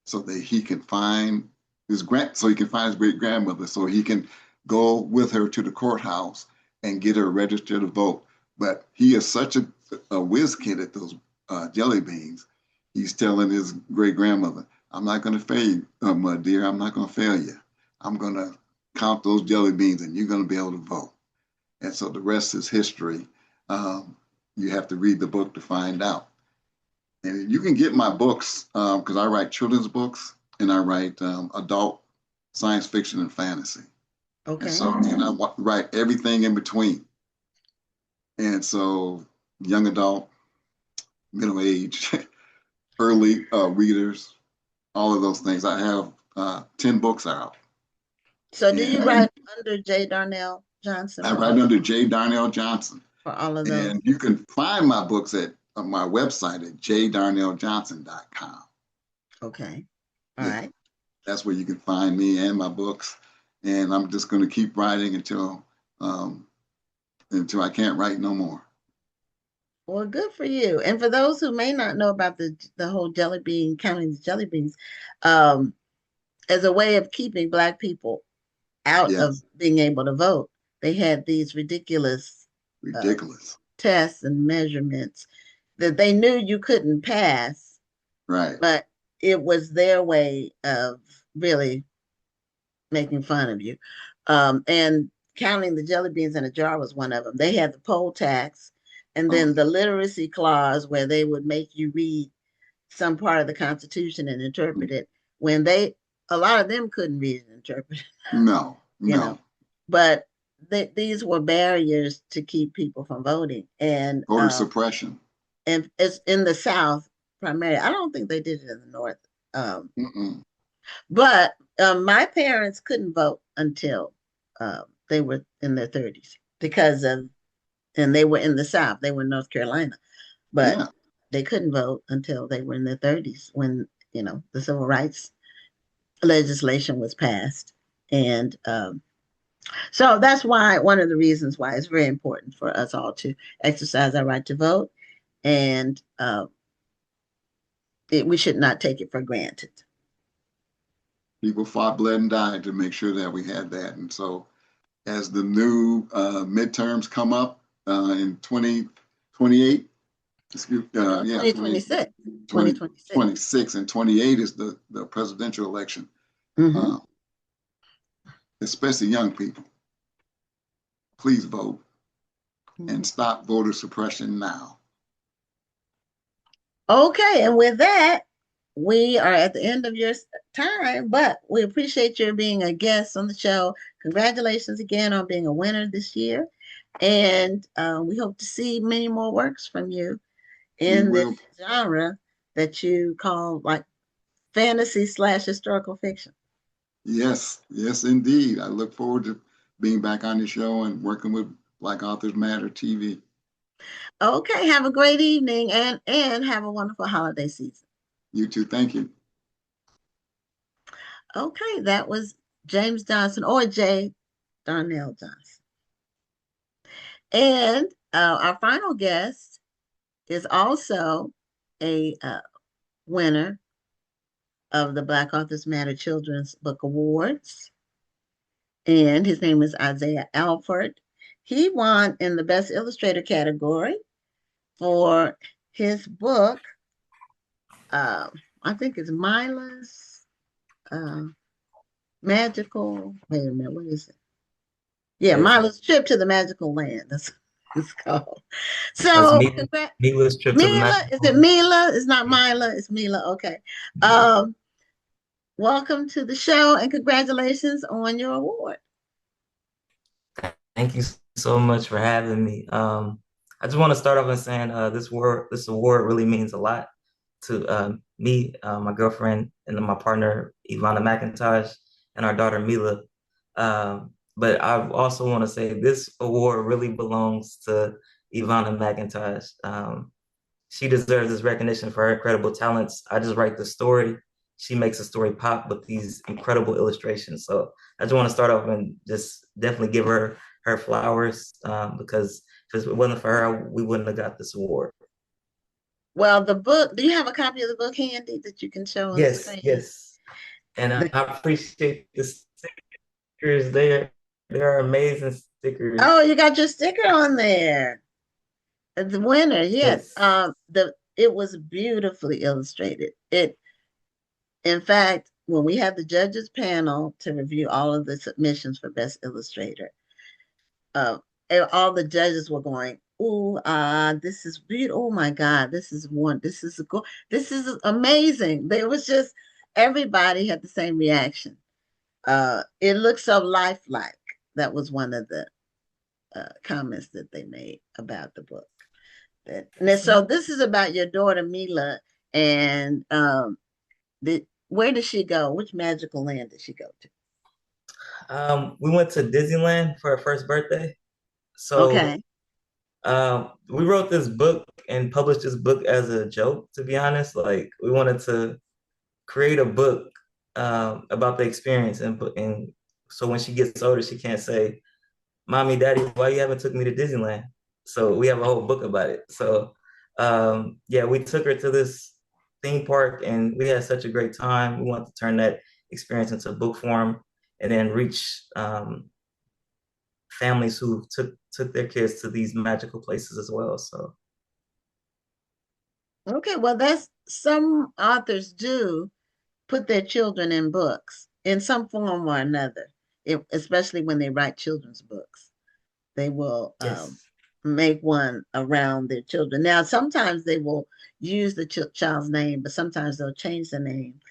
so that he can find his great grandmother, so he can go with her to the courthouse and get her registered to vote. But he is such a whiz kid at those jelly beans. He's telling his great grandmother, I'm not going to fail you, my dear. I'm not going to fail you. I'm going to count those jelly beans and you're going to be able to vote. And so the rest is history. You have to read the book to find out. And you can get my books because I write children's books and I write adult science fiction and fantasy. Okay. And I write everything in between. And so young adult, middle age, early readers, all of those things. I have 10 books out. So do you write under J. Darnell Johnson? I write under J. Darnell Johnson. For all of those. And you can find my books at my website at jdarnelljohnson.com. Okay. All right. That's where you can find me and my books. And I'm just going to keep writing until I can't write no more. Well, good for you. And for those who may not know about the whole jelly bean, counting the jelly beans, as a way of keeping Black people out of being able to vote, they had these ridiculous tests and measurements that they knew you couldn't pass. Right. But it was their way of really making fun of you. And counting the jelly beans in a jar was one of them. They had the poll tax and then the literacy clause where they would make you read some part of the Constitution and interpret it when a lot of them couldn't read and interpret it. No. You know, but these were barriers to keep people from voting. And voter suppression. And it's in the South primarily. I don't think they did it in the North. But my parents couldn't vote until they were in their 30s and they were in the South. They were in North Carolina, but they couldn't vote until they were in their 30s when, you know, the civil rights legislation was passed. And so that's why, one of the reasons why it's very important for us all to exercise our right to vote. And we should not take it for granted. People fought, bled, and died to make sure that we had that. And so as the new midterms come up in 2028, 2026. 2026 and 28 is the presidential election. Especially young people. Please vote and stop voter suppression now. Okay, and with that, we are at the end of your time, but we appreciate your being a guest on the show. Congratulations again on being a winner this year. And we hope to see many more works from you in this genre that you call like fantasy/historical fiction. Yes, yes, indeed. I look forward to being back on the show and working with Black Authors Matter TV. Okay, have a great evening and have a wonderful holiday season. You too. Thank you. Okay, that was James Johnson or J. Darnell Johnson. And our final guest is also a winner of the Black Authors Matter Children's Book Awards. And his name is Isaah Alford. He won in the Best Illustrator category for his book, I think it's Mila's Magical, wait a minute, what is it? Yeah, Yes. Mila's Trip to the Magical Land. That's what it's called. That's So, Mila's Trip to the Mila, Magical is it Land. Mila? It's not Mila, it's Mila. Okay. Welcome to the show and congratulations on your award. Thank you so much for having me. I just want to start off by saying this award really means a lot to me, my girlfriend, and my partner Ivana McIntosh, and our daughter Mila. But I also want to say this award really belongs to Ivana McIntosh. She deserves this recognition for her incredible talents. I just write the story. She makes the story pop with these incredible illustrations. So I just want to start off and just definitely give her flowers because if it wasn't for her, we wouldn't have got this award. Well, the book, do you have a copy of the book handy that you can show on the screen? Yes. And I appreciate the stickers there. They are amazing stickers. Oh, you got your sticker on there. The winner, yes. It was beautifully illustrated. In fact, when we had the judges panel to review all of the submissions for Best Illustrator, all the judges were going, "Ooh, this is beautiful! Oh my God, this is amazing!" It was just everybody had the same reaction. It looks so lifelike. That was one of the comments that they made about the book. So this is about your daughter Mila, and where did she go? Which magical land did she go to? We went to Disneyland for her first birthday. So okay. We wrote this book and published this book as a joke, to be honest. Like we wanted to create a book about the experience, and so when she gets older, she can't say, "Mommy, Daddy, why you haven't took me to Disneyland?" So we have a whole book about it. So we took her to this theme park and we had such a great time. We wanted to turn that experience into book form and then reach families who took their kids to these magical places as well. So okay, well, that's some authors do put their children in books in some form or another, especially when they write children's books. They will make one around their children. Now, sometimes they will use the child's name, but sometimes they'll change the name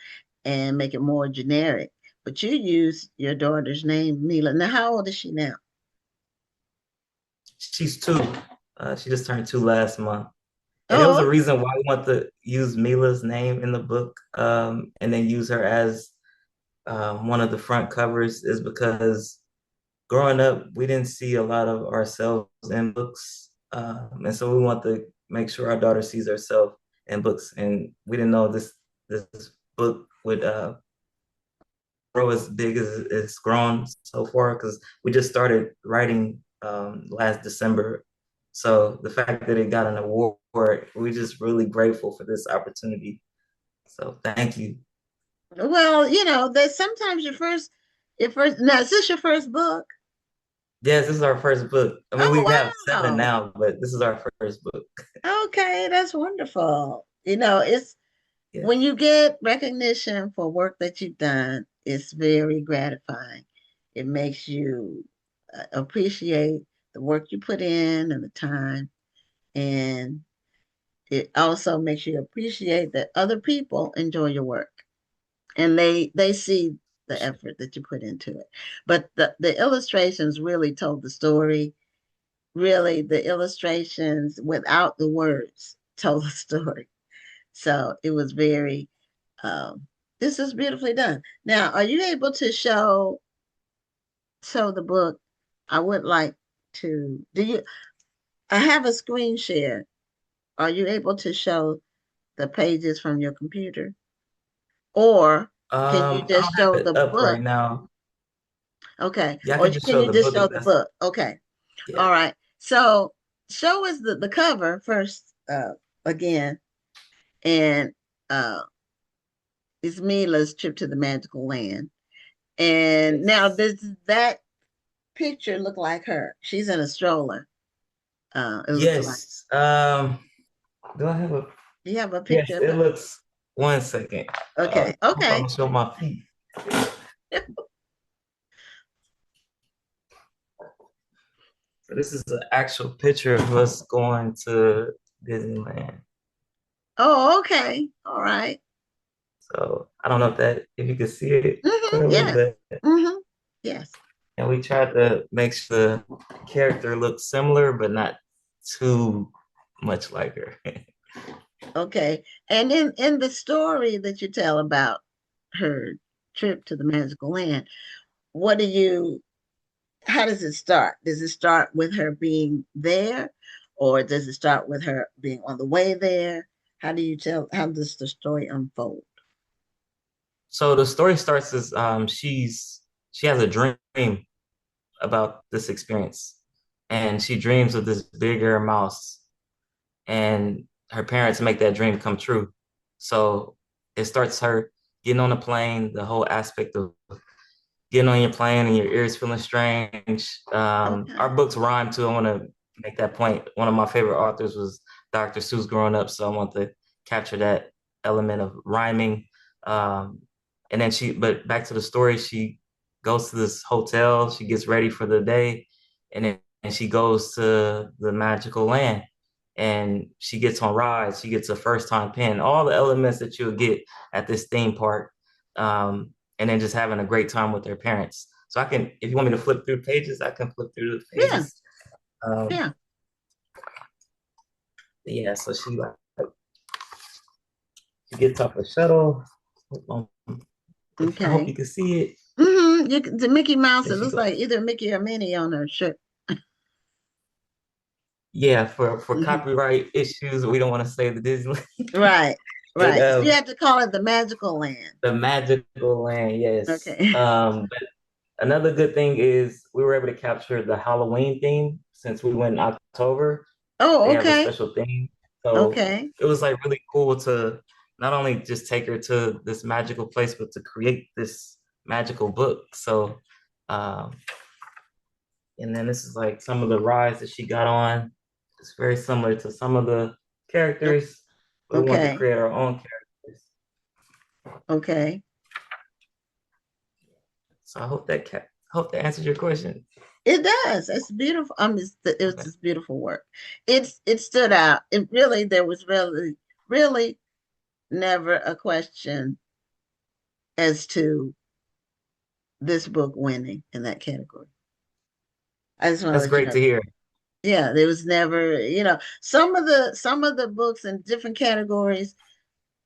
and make it more generic. But you use your daughter's name, Mila. Now, how old is she now? She's 2. She just turned 2 last month. And it was a reason why we want to use Mila's name in the book and then use her as one of the front covers is because growing up, we didn't see a lot of ourselves in books. And so we want to make sure our daughter sees herself in books. And we didn't know this book would grow as big as it's grown so far because we just started writing last December. So the fact that it got an award, we're just really grateful for this opportunity. So thank you. Well, there's sometimes your first, now is this your first book? Yes, this is our first book. I mean, we have 7 now, but this is our first book. Okay, that's wonderful. It's when you get recognition for work that you've done, it's very gratifying. It makes you appreciate the work you put in and the time. And it also makes you appreciate that other people enjoy your work and they see the effort that you put into it. But the illustrations really told the story. Really, the illustrations without the words told the story. So it was very, this is beautifully done. Now, are you able to show the book? I would like to, I have a screen share. Are you able to show the pages from your computer? Or can you I don't just show have it the up right book? now. Okay. Yeah, I Or can just can show you the just book show if the that's, book? Okay. yeah. All right. So show us the cover first, again. And it's Mila's trip to the magical land. And now Yes. does that picture look like her? She's in a stroller. It looks like. Yes. Do I have a, Do you have a yes, picture of it her? looks, one second. Okay. Hope I Okay. don't show my feet. So this is an actual picture of us going to Disneyland. Oh, okay. All right. So I don't know if you can see it Mm-hmm. clearly, Yes. but Mm-hmm. Yes. and we tried to make sure the character looks similar, but not too much like her. Okay. And in the story that you tell about her trip to the magical land, what do you how does it start? Does it start with her being there, or does it start with her being on the way there? How does the story unfold? So the story starts as she has a dream about this experience, and she dreams of this bigger mouse, and her parents make that dream come true. So it starts her getting on the plane, the whole aspect of getting on your plane and your ears feeling strange. Our Okay. books rhyme too. I want to make that point. One of my favorite authors was Dr. Seuss growing up, so I want to capture that element of rhyming. Um, and then but back to the story, she goes to this hotel, she gets ready for the day, and she goes to the magical land. And she gets on rides, she gets a first time pin, all the elements that you'll get at this theme park. And then just having a great time with their parents. So I can, if you want me to flip through pages, I can flip through the Yeah. pages. Um, Yeah. yeah, so she gets off the shuttle. I hope Okay. you can see it. Mm-hmm. The Mickey Mouse, There it she looks goes. like either Mickey or Minnie on her shirt. Yeah, for Hmm. copyright issues, we don't want to say the Disneyland. Right. It Right. So you have to call it the magical land. the magical land, yes. Okay. But another good thing is we were able to capture the Halloween theme since we went in October. They Oh, have a okay. special theme. So Okay. it was like really cool to not only just take her to this magical place, but to create this magical book. So, um, and then this is like some of the rides that she got on. It's very similar to some of the characters, but we want to Okay. create our own characters. Okay. So I hope that answers your question. It does. It's beautiful. It was Okay. just beautiful work. It stood out. There was really never a question as to this book winning in that category. I just want to That's let you great know. to hear. Yeah, there was never, some of the books in different categories,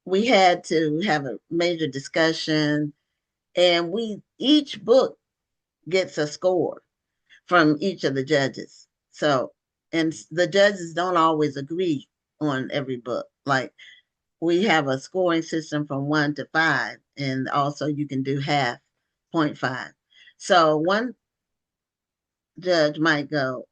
we had to have a major discussion, and each book gets a score from each of the judges. So, and the judges don't always agree on every book. Like, we have a scoring system from 1 to 5, and also you can do half, 0.5. So one judge might go,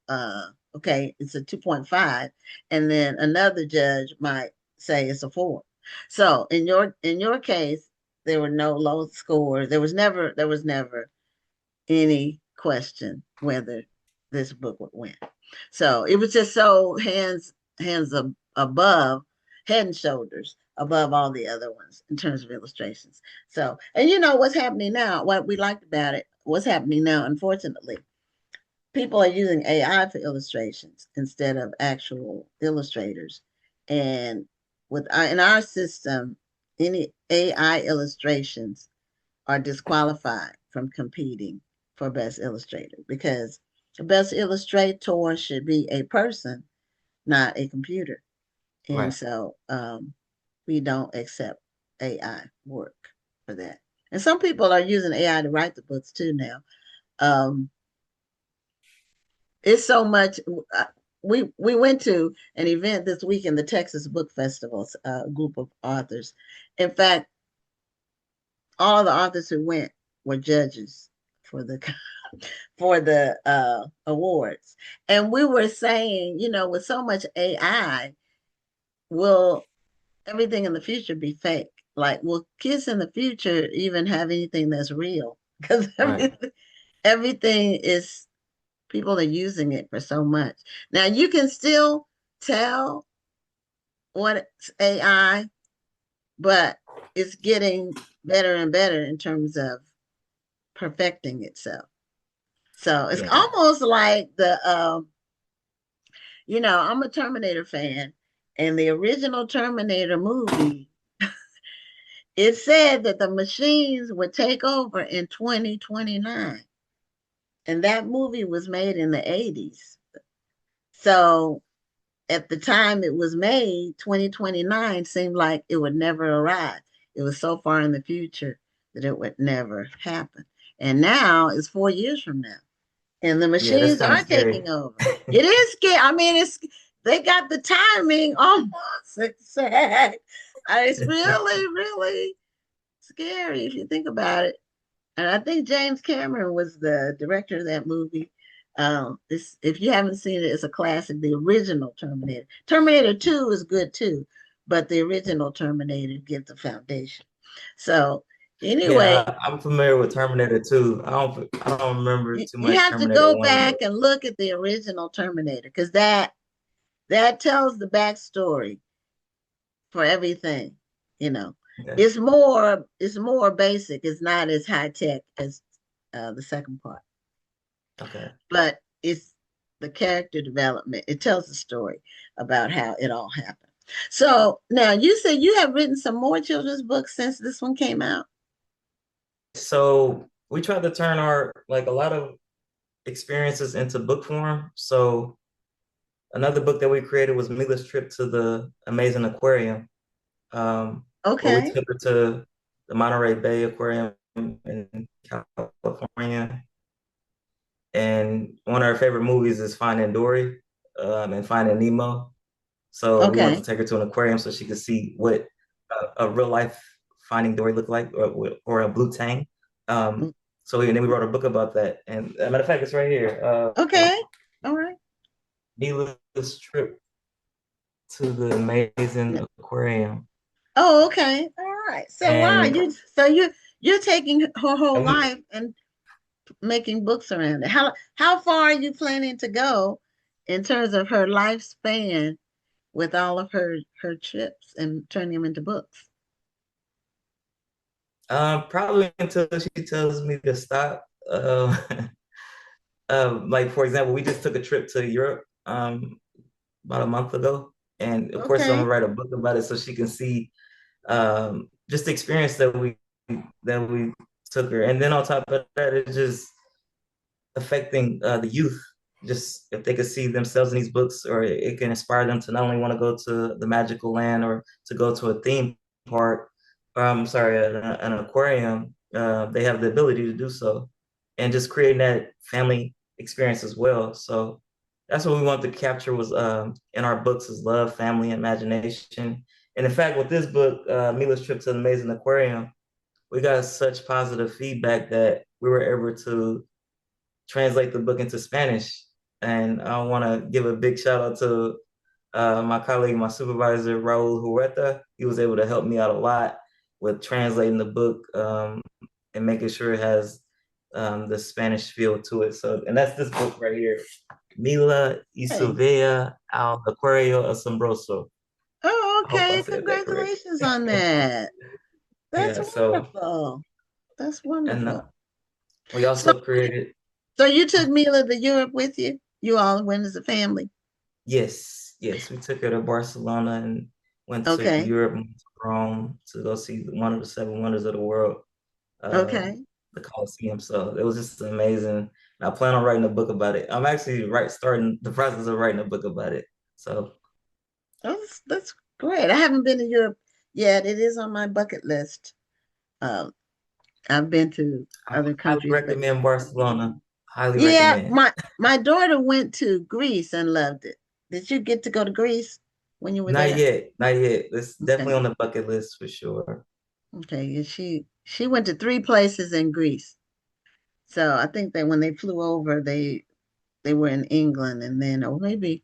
okay, it's a 2.5, and then another judge might say it's a 4. So in your case, there were no low scores. There was never any question whether this book would win. So it was just so above, head and shoulders above all the other ones in terms of illustrations. So, and what's happening now, what we liked about it, what's happening now, unfortunately, people are using AI for illustrations instead of actual illustrators. And in our system, any AI illustrations are disqualified from competing for best illustrator, because the best illustrator should be a person, not a computer. And Right. so we don't accept AI work for that. And some people are using AI to write the books too now. Um, it's so much. We went to an event this week in the Texas Book Festival, a group of authors. In fact, all the authors who went were judges for the for the awards. And we were saying, with so much AI, will everything in the future be fake? Like, will kids in the future even have anything that's real? Because Right. everything is, people are using it for so much. Now you can still tell what's AI, but it's getting better and better in terms of perfecting itself. So it's Yeah. almost like I'm a Terminator fan, and the original Terminator movie, it said that the machines would take over in 2029. And that movie was made in the 80s. So at the time it was made, 2029 seemed like it would never arrive. It was so far in the future that it would never happen. And now it's 4 years from now. And the Yeah, that's machines kind of are scary. taking over. It is scary. I mean, they got the timing almost exact. It's really, really scary if you think about it. And I think James Cameron was the director of that movie. If you haven't seen it, it's a classic. The original Terminator. Terminator 2 is good too, but the original Terminator gives the foundation. So anyway, Yeah, I'm familiar with Terminator 2. I don't remember too you much have to Terminator go 1, back but and look at the original Terminator because that tells the backstory for everything. You know, okay. it's more basic. It's not as high tech as the second part, Okay. but it's the character development. It tells the story about how it all happened. So now you said you have written some more children's books since this one came out. So we tried to turn a lot of experiences into book form. So another book that we created was Mila's Trip to the Amazing Aquarium, where we Okay, took her to the Monterey Bay Aquarium in California. And one of her favorite movies is Finding Dory, and Finding Nemo. So we wanted okay, to take her to an aquarium so she could see what a real life Finding Dory looked like, or a blue tang. mm, And then we wrote a book about that. And as a matter of fact, it's right here. okay, all right. Mila's Trip to the Amazing Aquarium. Oh, okay, all right. So wow, And, you're taking her whole and we life and making books around it. How far are you planning to go in terms of her lifespan with all of her trips and turning them into books? probably until she tells me to stop. Like for example, we just took a trip to Europe about a month ago, and of course, I'm Okay, gonna write a book about it so she can see just the experience that we took her. And then on top of that, it's just affecting the youth. Just if they could see themselves in these books, or it can inspire them to not only want to go to the magical land or to go to a theme park, I'm sorry, an aquarium. They have the ability to do so, and just creating that family experience as well. So that's what we want to capture was in our books is love, family, imagination. And in fact, with this book, Mila's Trip to the Amazing Aquarium, we got such positive feedback that we were able to translate the book into Spanish. And I want to give a big shout out to my colleague, my supervisor, Raul Huerta. He was able to help me out a lot with translating the book and making sure it has the Spanish feel to it. So, and that's this book right here, Mila y su hey. vea al Acuario Asombroso. Oh, I hope I okay. said that correct. Congratulations on that. That's Yeah. So, wonderful. That's and wonderful. we So, also created. so you took Mila to Europe with you? You all went as a family? Yes, yes, we took her to Barcelona and went to Okay, Europe and to Rome to go see one of the seven wonders of the world, okay. the Colosseum. So it was just amazing. And I plan on writing a book about it. I'm actually starting the process of writing a book about it. So That's great. I haven't been to Europe Yeah, it is on my bucket list. Um, I've been to I other highly countries, but recommend Barcelona. Highly yeah, recommend. my daughter went to Greece and loved it. Did you get to go to Greece when you were Not there? yet, not yet. It's Okay, definitely on the bucket list for sure. okay. Yeah, she went to three places in Greece. So I think that when they flew over, they were in England, and then or maybe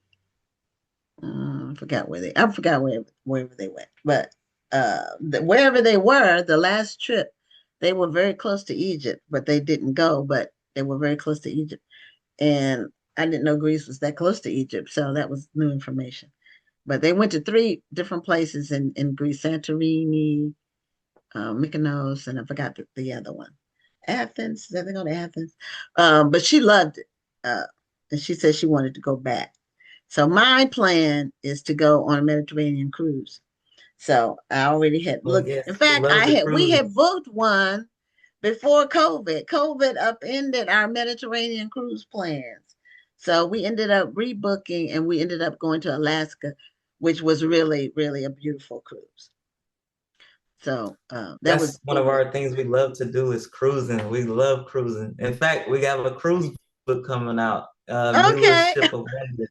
I forgot wherever they went, but wherever they were, the last trip, they were very close to Egypt, but they didn't go, but they were very close to Egypt, and I didn't know Greece was that close to Egypt, so that was new information. But they went to three different places in Greece: Santorini, Mykonos, and I forgot the other one. Athens. Did they go to Athens? But she loved it, and she said she wanted to go back. So my plan is to go on a Mediterranean cruise. So I already had Oh looked. yes, In we fact, love the we cruise. had booked one before COVID. COVID upended our Mediterranean cruise plans. So we ended up rebooking and we ended up going to Alaska, which was really, really a beautiful cruise. So that was That's one of our things we love to do is cruising. We love cruising. In fact, we have a cruise book coming out, Mila's okay. Ship of Wonder.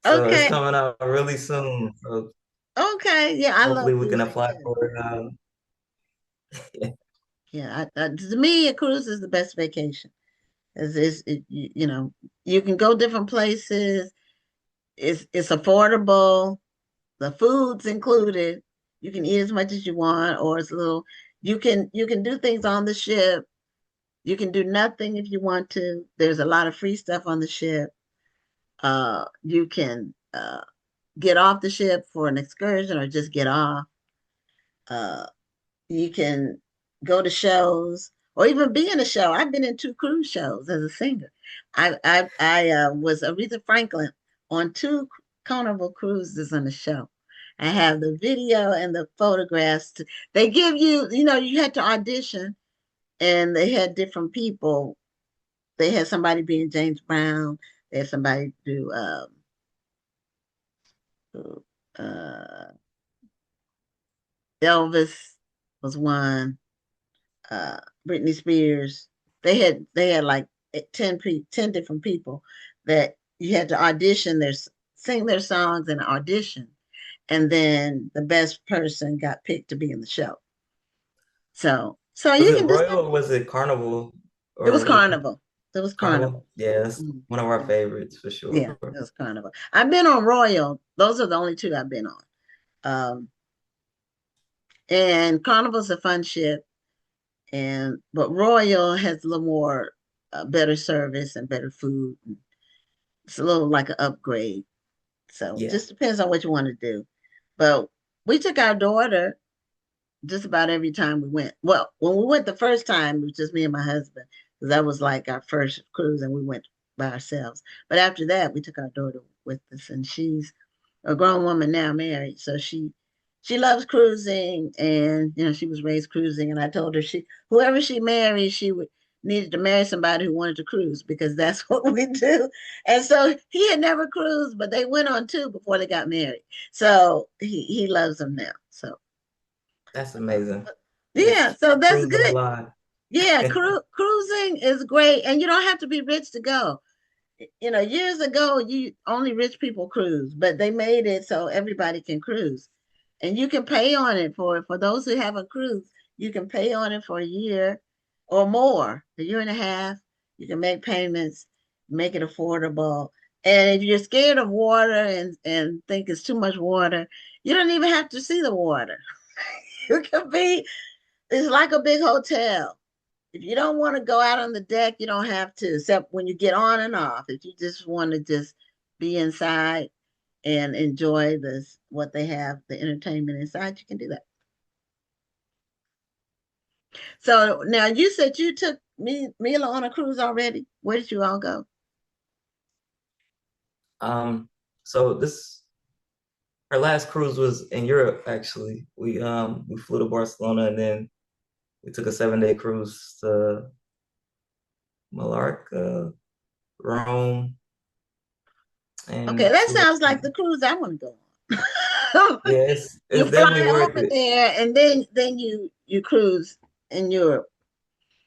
So it's Okay. coming out really soon. So Okay. Yeah, I love hopefully we can cruising apply too. for it. Yeah, to me, a cruise is the best vacation. You know, you can go different places. It's affordable. The food's included. You can eat as much as you want, or it's a little. You can do things on the ship. You can do nothing if you want to. There's a lot of free stuff on the ship. You can get off the ship for an excursion or just get off. Uh, you can go to shows or even be in a show. I've been in two cruise shows as a singer. I was Aretha Franklin on two Carnival cruises on the show. I have the video and the photographs. They give you, you had to audition, and they had different people. They had somebody being James Brown. They had somebody do uh, Elvis was one. Britney Spears. They had like 10 different people that you had to audition sing their songs and audition, and then the best person got picked to be in the show. So Was you it can just Royal or was it Carnival it was or was it Carnival. It was Carnival? Carnival. Yeah, that's Mhm. one of our favorites for Yeah, sure. it was Carnival. I've been on Royal. Those are the only two I've been on. Um, and Carnival's a fun ship, but Royal has a little more better service and better food. It's a little like an upgrade. So it Yeah. just depends on what you want to do. But we took our daughter just about every time we went. Well, when we went the first time, it was just me and my husband, because that was like our first cruise and we went by ourselves. But after that, we took our daughter with us, and she's a grown woman now, married. So she loves cruising, and she was raised cruising. And I told her whoever she married, she would needed to marry somebody who wanted to cruise because that's what we do. And so he had never cruised, but they went on two before they got married. So he loves them now. So That's amazing. yeah, It's so that's cruising good. alive. Yeah, cruising is great, and you don't have to be rich to go. Years ago, only rich people cruise, but they made it so everybody can cruise, and you can pay on it for those who haven't cruised. You can pay on it for a year or more, a year and a half. You can make payments, make it affordable. And if you're scared of water and think it's too much water, you don't even have to see the water. You can be, it's like a big hotel. If you don't want to go out on the deck, you don't have to, except when you get on and off. If you just want to just be inside and enjoy what they have, the entertainment inside, you can do that. So now you said you took Mila on a cruise already. Where did you all go? So our last cruise was in Europe actually. We flew to Barcelona and then we took a 7-day cruise to Mallorca, Rome, Okay, and that sounds like Slovenia. the cruise I want to go on. Yes, You it's definitely fly worth over it. there, and then you cruise in Europe,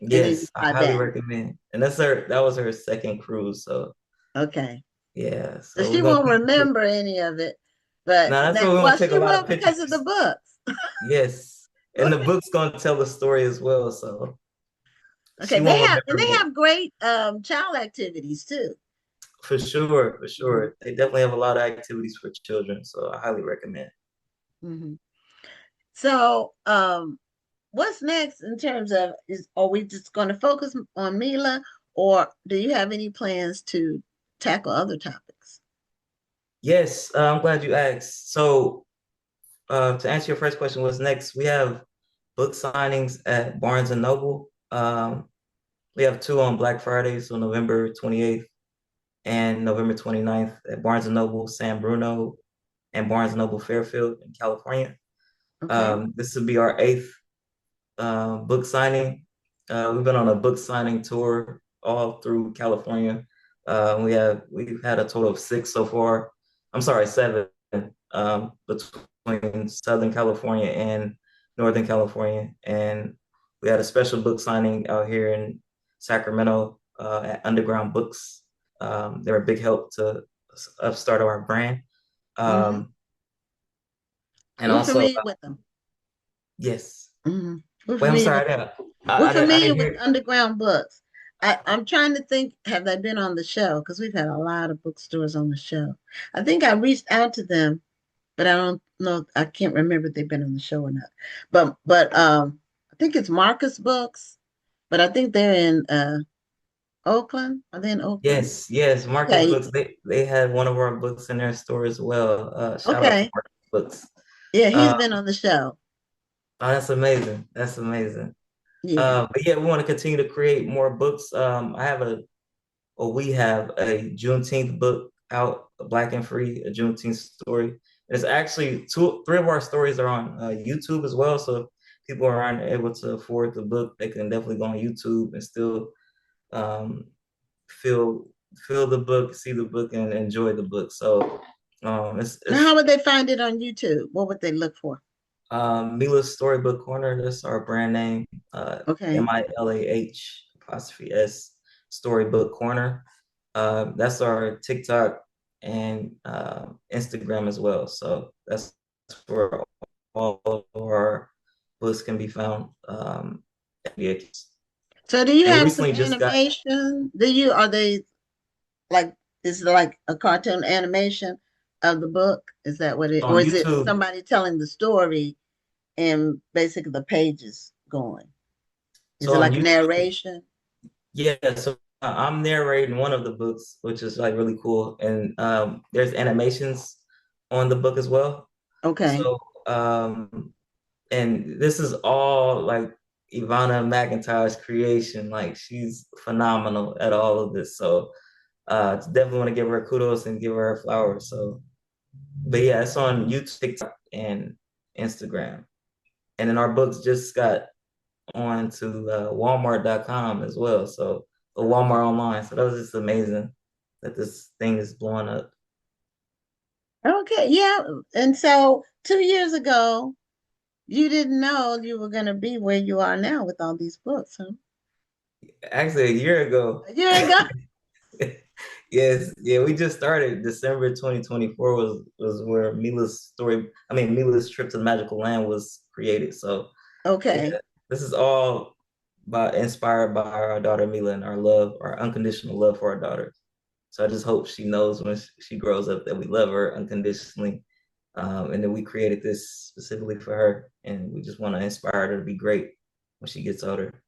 and then you Yes, I fly highly back. recommend. And that was her second cruise, so Okay. yeah. So So she we're gonna won't keep pushing. remember any of it, but Now that's that, why we want well, to take a she lot of will because of the pictures. books. Yes. And the book's gonna tell the story as well, so Okay, she won't they remember me. have great child activities too. For sure, for Mhm, sure. They definitely have a lot of activities for children, so I highly recommend. mhm. So, what's next in terms of are we just going to focus on Mila, or do you have any plans to tackle other topics? Yes, I'm glad you asked. So, to answer your first question, what's next? We have book signings at Barnes and Noble. We have two on Black Friday, so November 28th and November 29th at Barnes and Noble San Bruno and Barnes and Noble Fairfield in California. Okay. This will be our eighth book signing. We've been on a book signing tour all through California. We've had a total of six so far. I'm sorry, seven, between Southern California and Northern California. And we had a special book signing out here in Sacramento at Underground Books. They're a big help to upstart our brand. Hmm. Um, and We're also, familiar with them. yes. Hmm. We're Wait, I'm familiar with sorry. we're I familiar didn't with hear. underground books. I'm trying to think, have they been on the show? Because we've had a lot of bookstores on the show. I think I reached out to them, but I don't know. I can't remember if they've been on the show or not. But I think it's Marcus Books, but I think they're in Oakland. Are they in Oakland? Yes, yes. Marcus Okay, Books. They had one of our books in their store as well. Shout out to okay. Marcus Books. Yeah, Uh, he's been on the show. oh, that's amazing. That's amazing. Yeah. But yeah, we want to continue to create more books. We have a Juneteenth book out, Black and Free, a Juneteenth story. It's actually three of our stories are on YouTube as well. So if people aren't able to afford the book, they can definitely go on YouTube and still um, feel feel the book, see the book, and enjoy the book. So Now, how it's would they find it on YouTube? What would they look for? Mila's Storybook Corner. That's our brand name. Okay. MILAH' Storybook Corner. That's our TikTok and Instagram as well. So that's where all of our books can be found. Yeah. So do you And we have some recently just got animation? Are they like, is it like a cartoon animation of the book? Is that what it, or on is it YouTube. somebody telling the story and basically the pages going? Is So it on like a YouTube, narration? yeah. So I'm narrating one of the books, which is like really cool. And there's animations on the book as well. Okay. So and this is all like Ivana McIntyre's creation. Like she's phenomenal at all of this. So definitely want to give her kudos and give her flowers. So, but yeah, it's on YouTube, TikTok, and Instagram. And then our books just got on to Walmart.com as well. So Walmart online. So that was just amazing that this thing is blowing up. Okay. Yeah. And so 2 years ago, you didn't know you were going to be where you are now with all these books, huh? Actually, a year ago. A year ago? Yes, yeah, we just started. December 2024 was where Mila's Trip to the Magical Land was created. So Okay. yeah, this is all inspired by our daughter Mila and our love, our unconditional love for our daughter. So I just hope she knows when she grows up that we love her unconditionally, and that we created this specifically for her, and we just want to inspire her to be great when she gets older.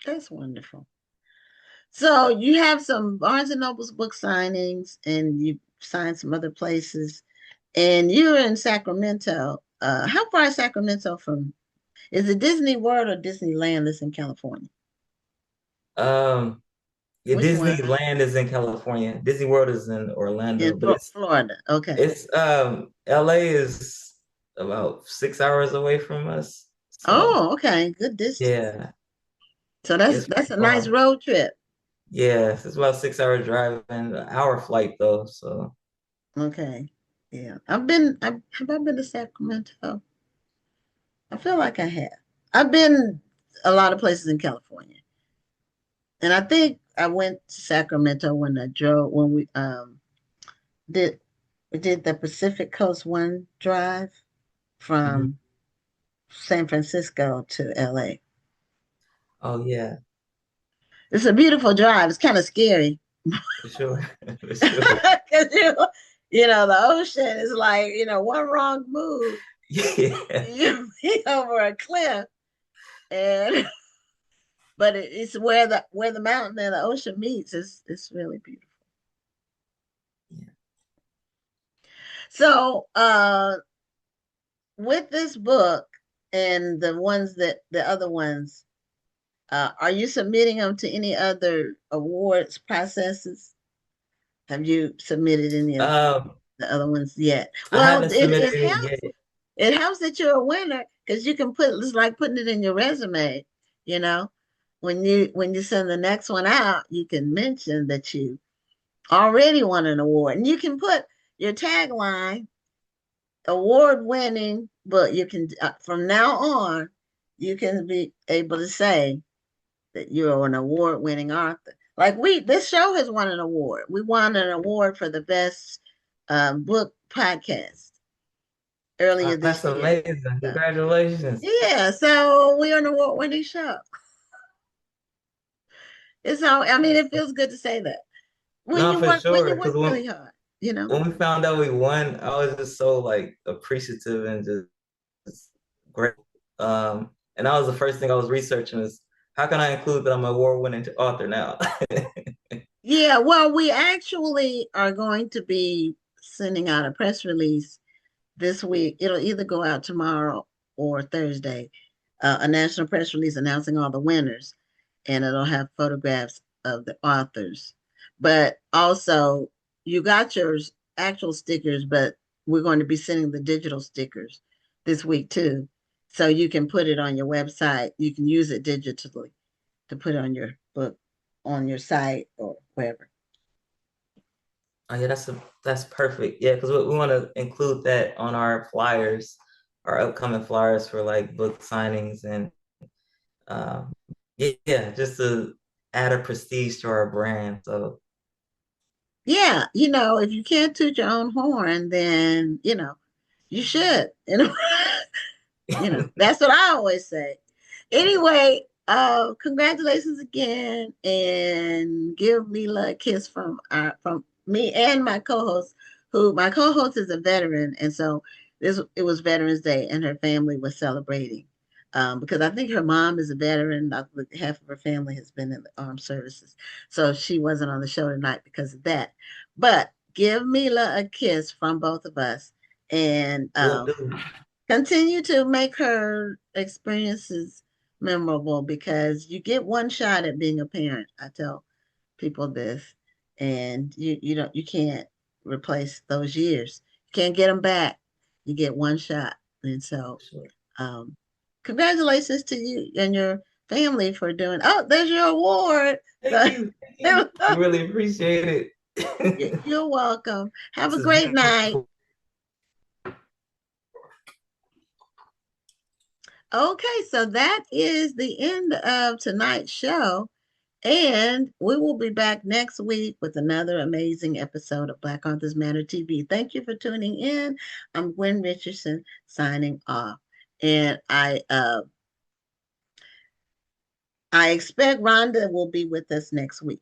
That's wonderful. So you have some Barnes and Noble's book signings, and you signed some other places, and you're in Sacramento. How far is Sacramento from? Is it Disney World or Disneyland that's in California? Um, yeah, Which one? Disneyland is in California. Disney World is in Orlando, In but Florida. Okay. it's LA is about 6 hours away from us. So Oh, okay. Good distance. yeah, So it's that's pretty a nice far. road trip. Yeah, it's about 6 hour drive and an hour flight though. So Okay. Yeah. Have I been to Sacramento? I feel like I have. I've been a lot of places in California. And I think I went to Sacramento when did we did the Pacific Coast One drive Mhm. from San Francisco to LA. Oh yeah, It's a beautiful drive. It's kind of scary for sure, for sure. because the ocean is like, one wrong move, Yeah, you be over a cliff, and but it's where the mountain and the ocean meets. It's really beautiful. yeah. So, with this book and the other ones, are you submitting them to any other awards processes? Have you submitted any of Um, the other ones yet? I Well, haven't it, submitted it any yet. helps. It helps that you're a winner because you can it's like putting it in your resume. You know, when you send the next one out, you can mention that you already won an award, and you can put your tagline, award winning. But you can from now on, you can be able to say that you're an award winning author. Like this show has won an award. We won an award for the best book podcast earlier That's this year. amazing. So, Congratulations. yeah, so we're an award winning show. It's all. I mean, it feels good to say that when No, you for work when sure. you work Because really hard. You know. when we found out we won, I was just so like appreciative and just great. And that was the first thing I was researching is how can I include that I'm an award-winning author now? Yeah, well, we actually are going to be sending out a press release this week. It'll either go out tomorrow or Thursday, a national press release announcing all the winners, and it'll have photographs of the authors. But also, you got your actual stickers, but we're going to be sending the digital stickers this week too. So you can put it on your website. You can use it digitally to put on your book, on your site or wherever. Oh yeah, that's perfect. Yeah, because we want to include that on our flyers, our upcoming flyers for like book signings and um, yeah, just to add a prestige to our brand. So Yeah, if you can't toot your own horn, then you should. That's what I always say. Anyway, congratulations again, and give Mila a kiss from me and my co-host, who my co-host is a veteran, and so it was Veterans Day, and her family was celebrating. Because I think her mom is a veteran. Half of her family has been in the armed services, so she wasn't on the show tonight because of that. But give Mila a kiss from both of us, and we'll do. continue to make her experiences memorable because you get one shot at being a parent. I tell people this, and you can't replace those years. You can't get them back. You get one shot, and so Sure. um, congratulations to you and your family for doing. Oh, there's your award. Thank you. Thank you. I really appreciate it. You're welcome. Have This a is great night. beautiful. Okay, so that is the end of tonight's show. And we will be back next week with another amazing episode of Black Authors Matter TV. Thank you for tuning in. I'm Gwen Richardson signing off. And I expect Rhonda will be with us next week.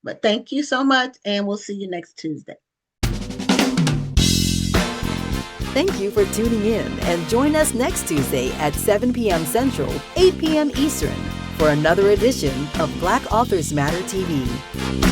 But thank you so much, and we'll see you next Tuesday. Thank you for tuning in, and join us next Tuesday at 7 p.m. Central, 8 p.m. Eastern for another edition of Black Authors Matter TV.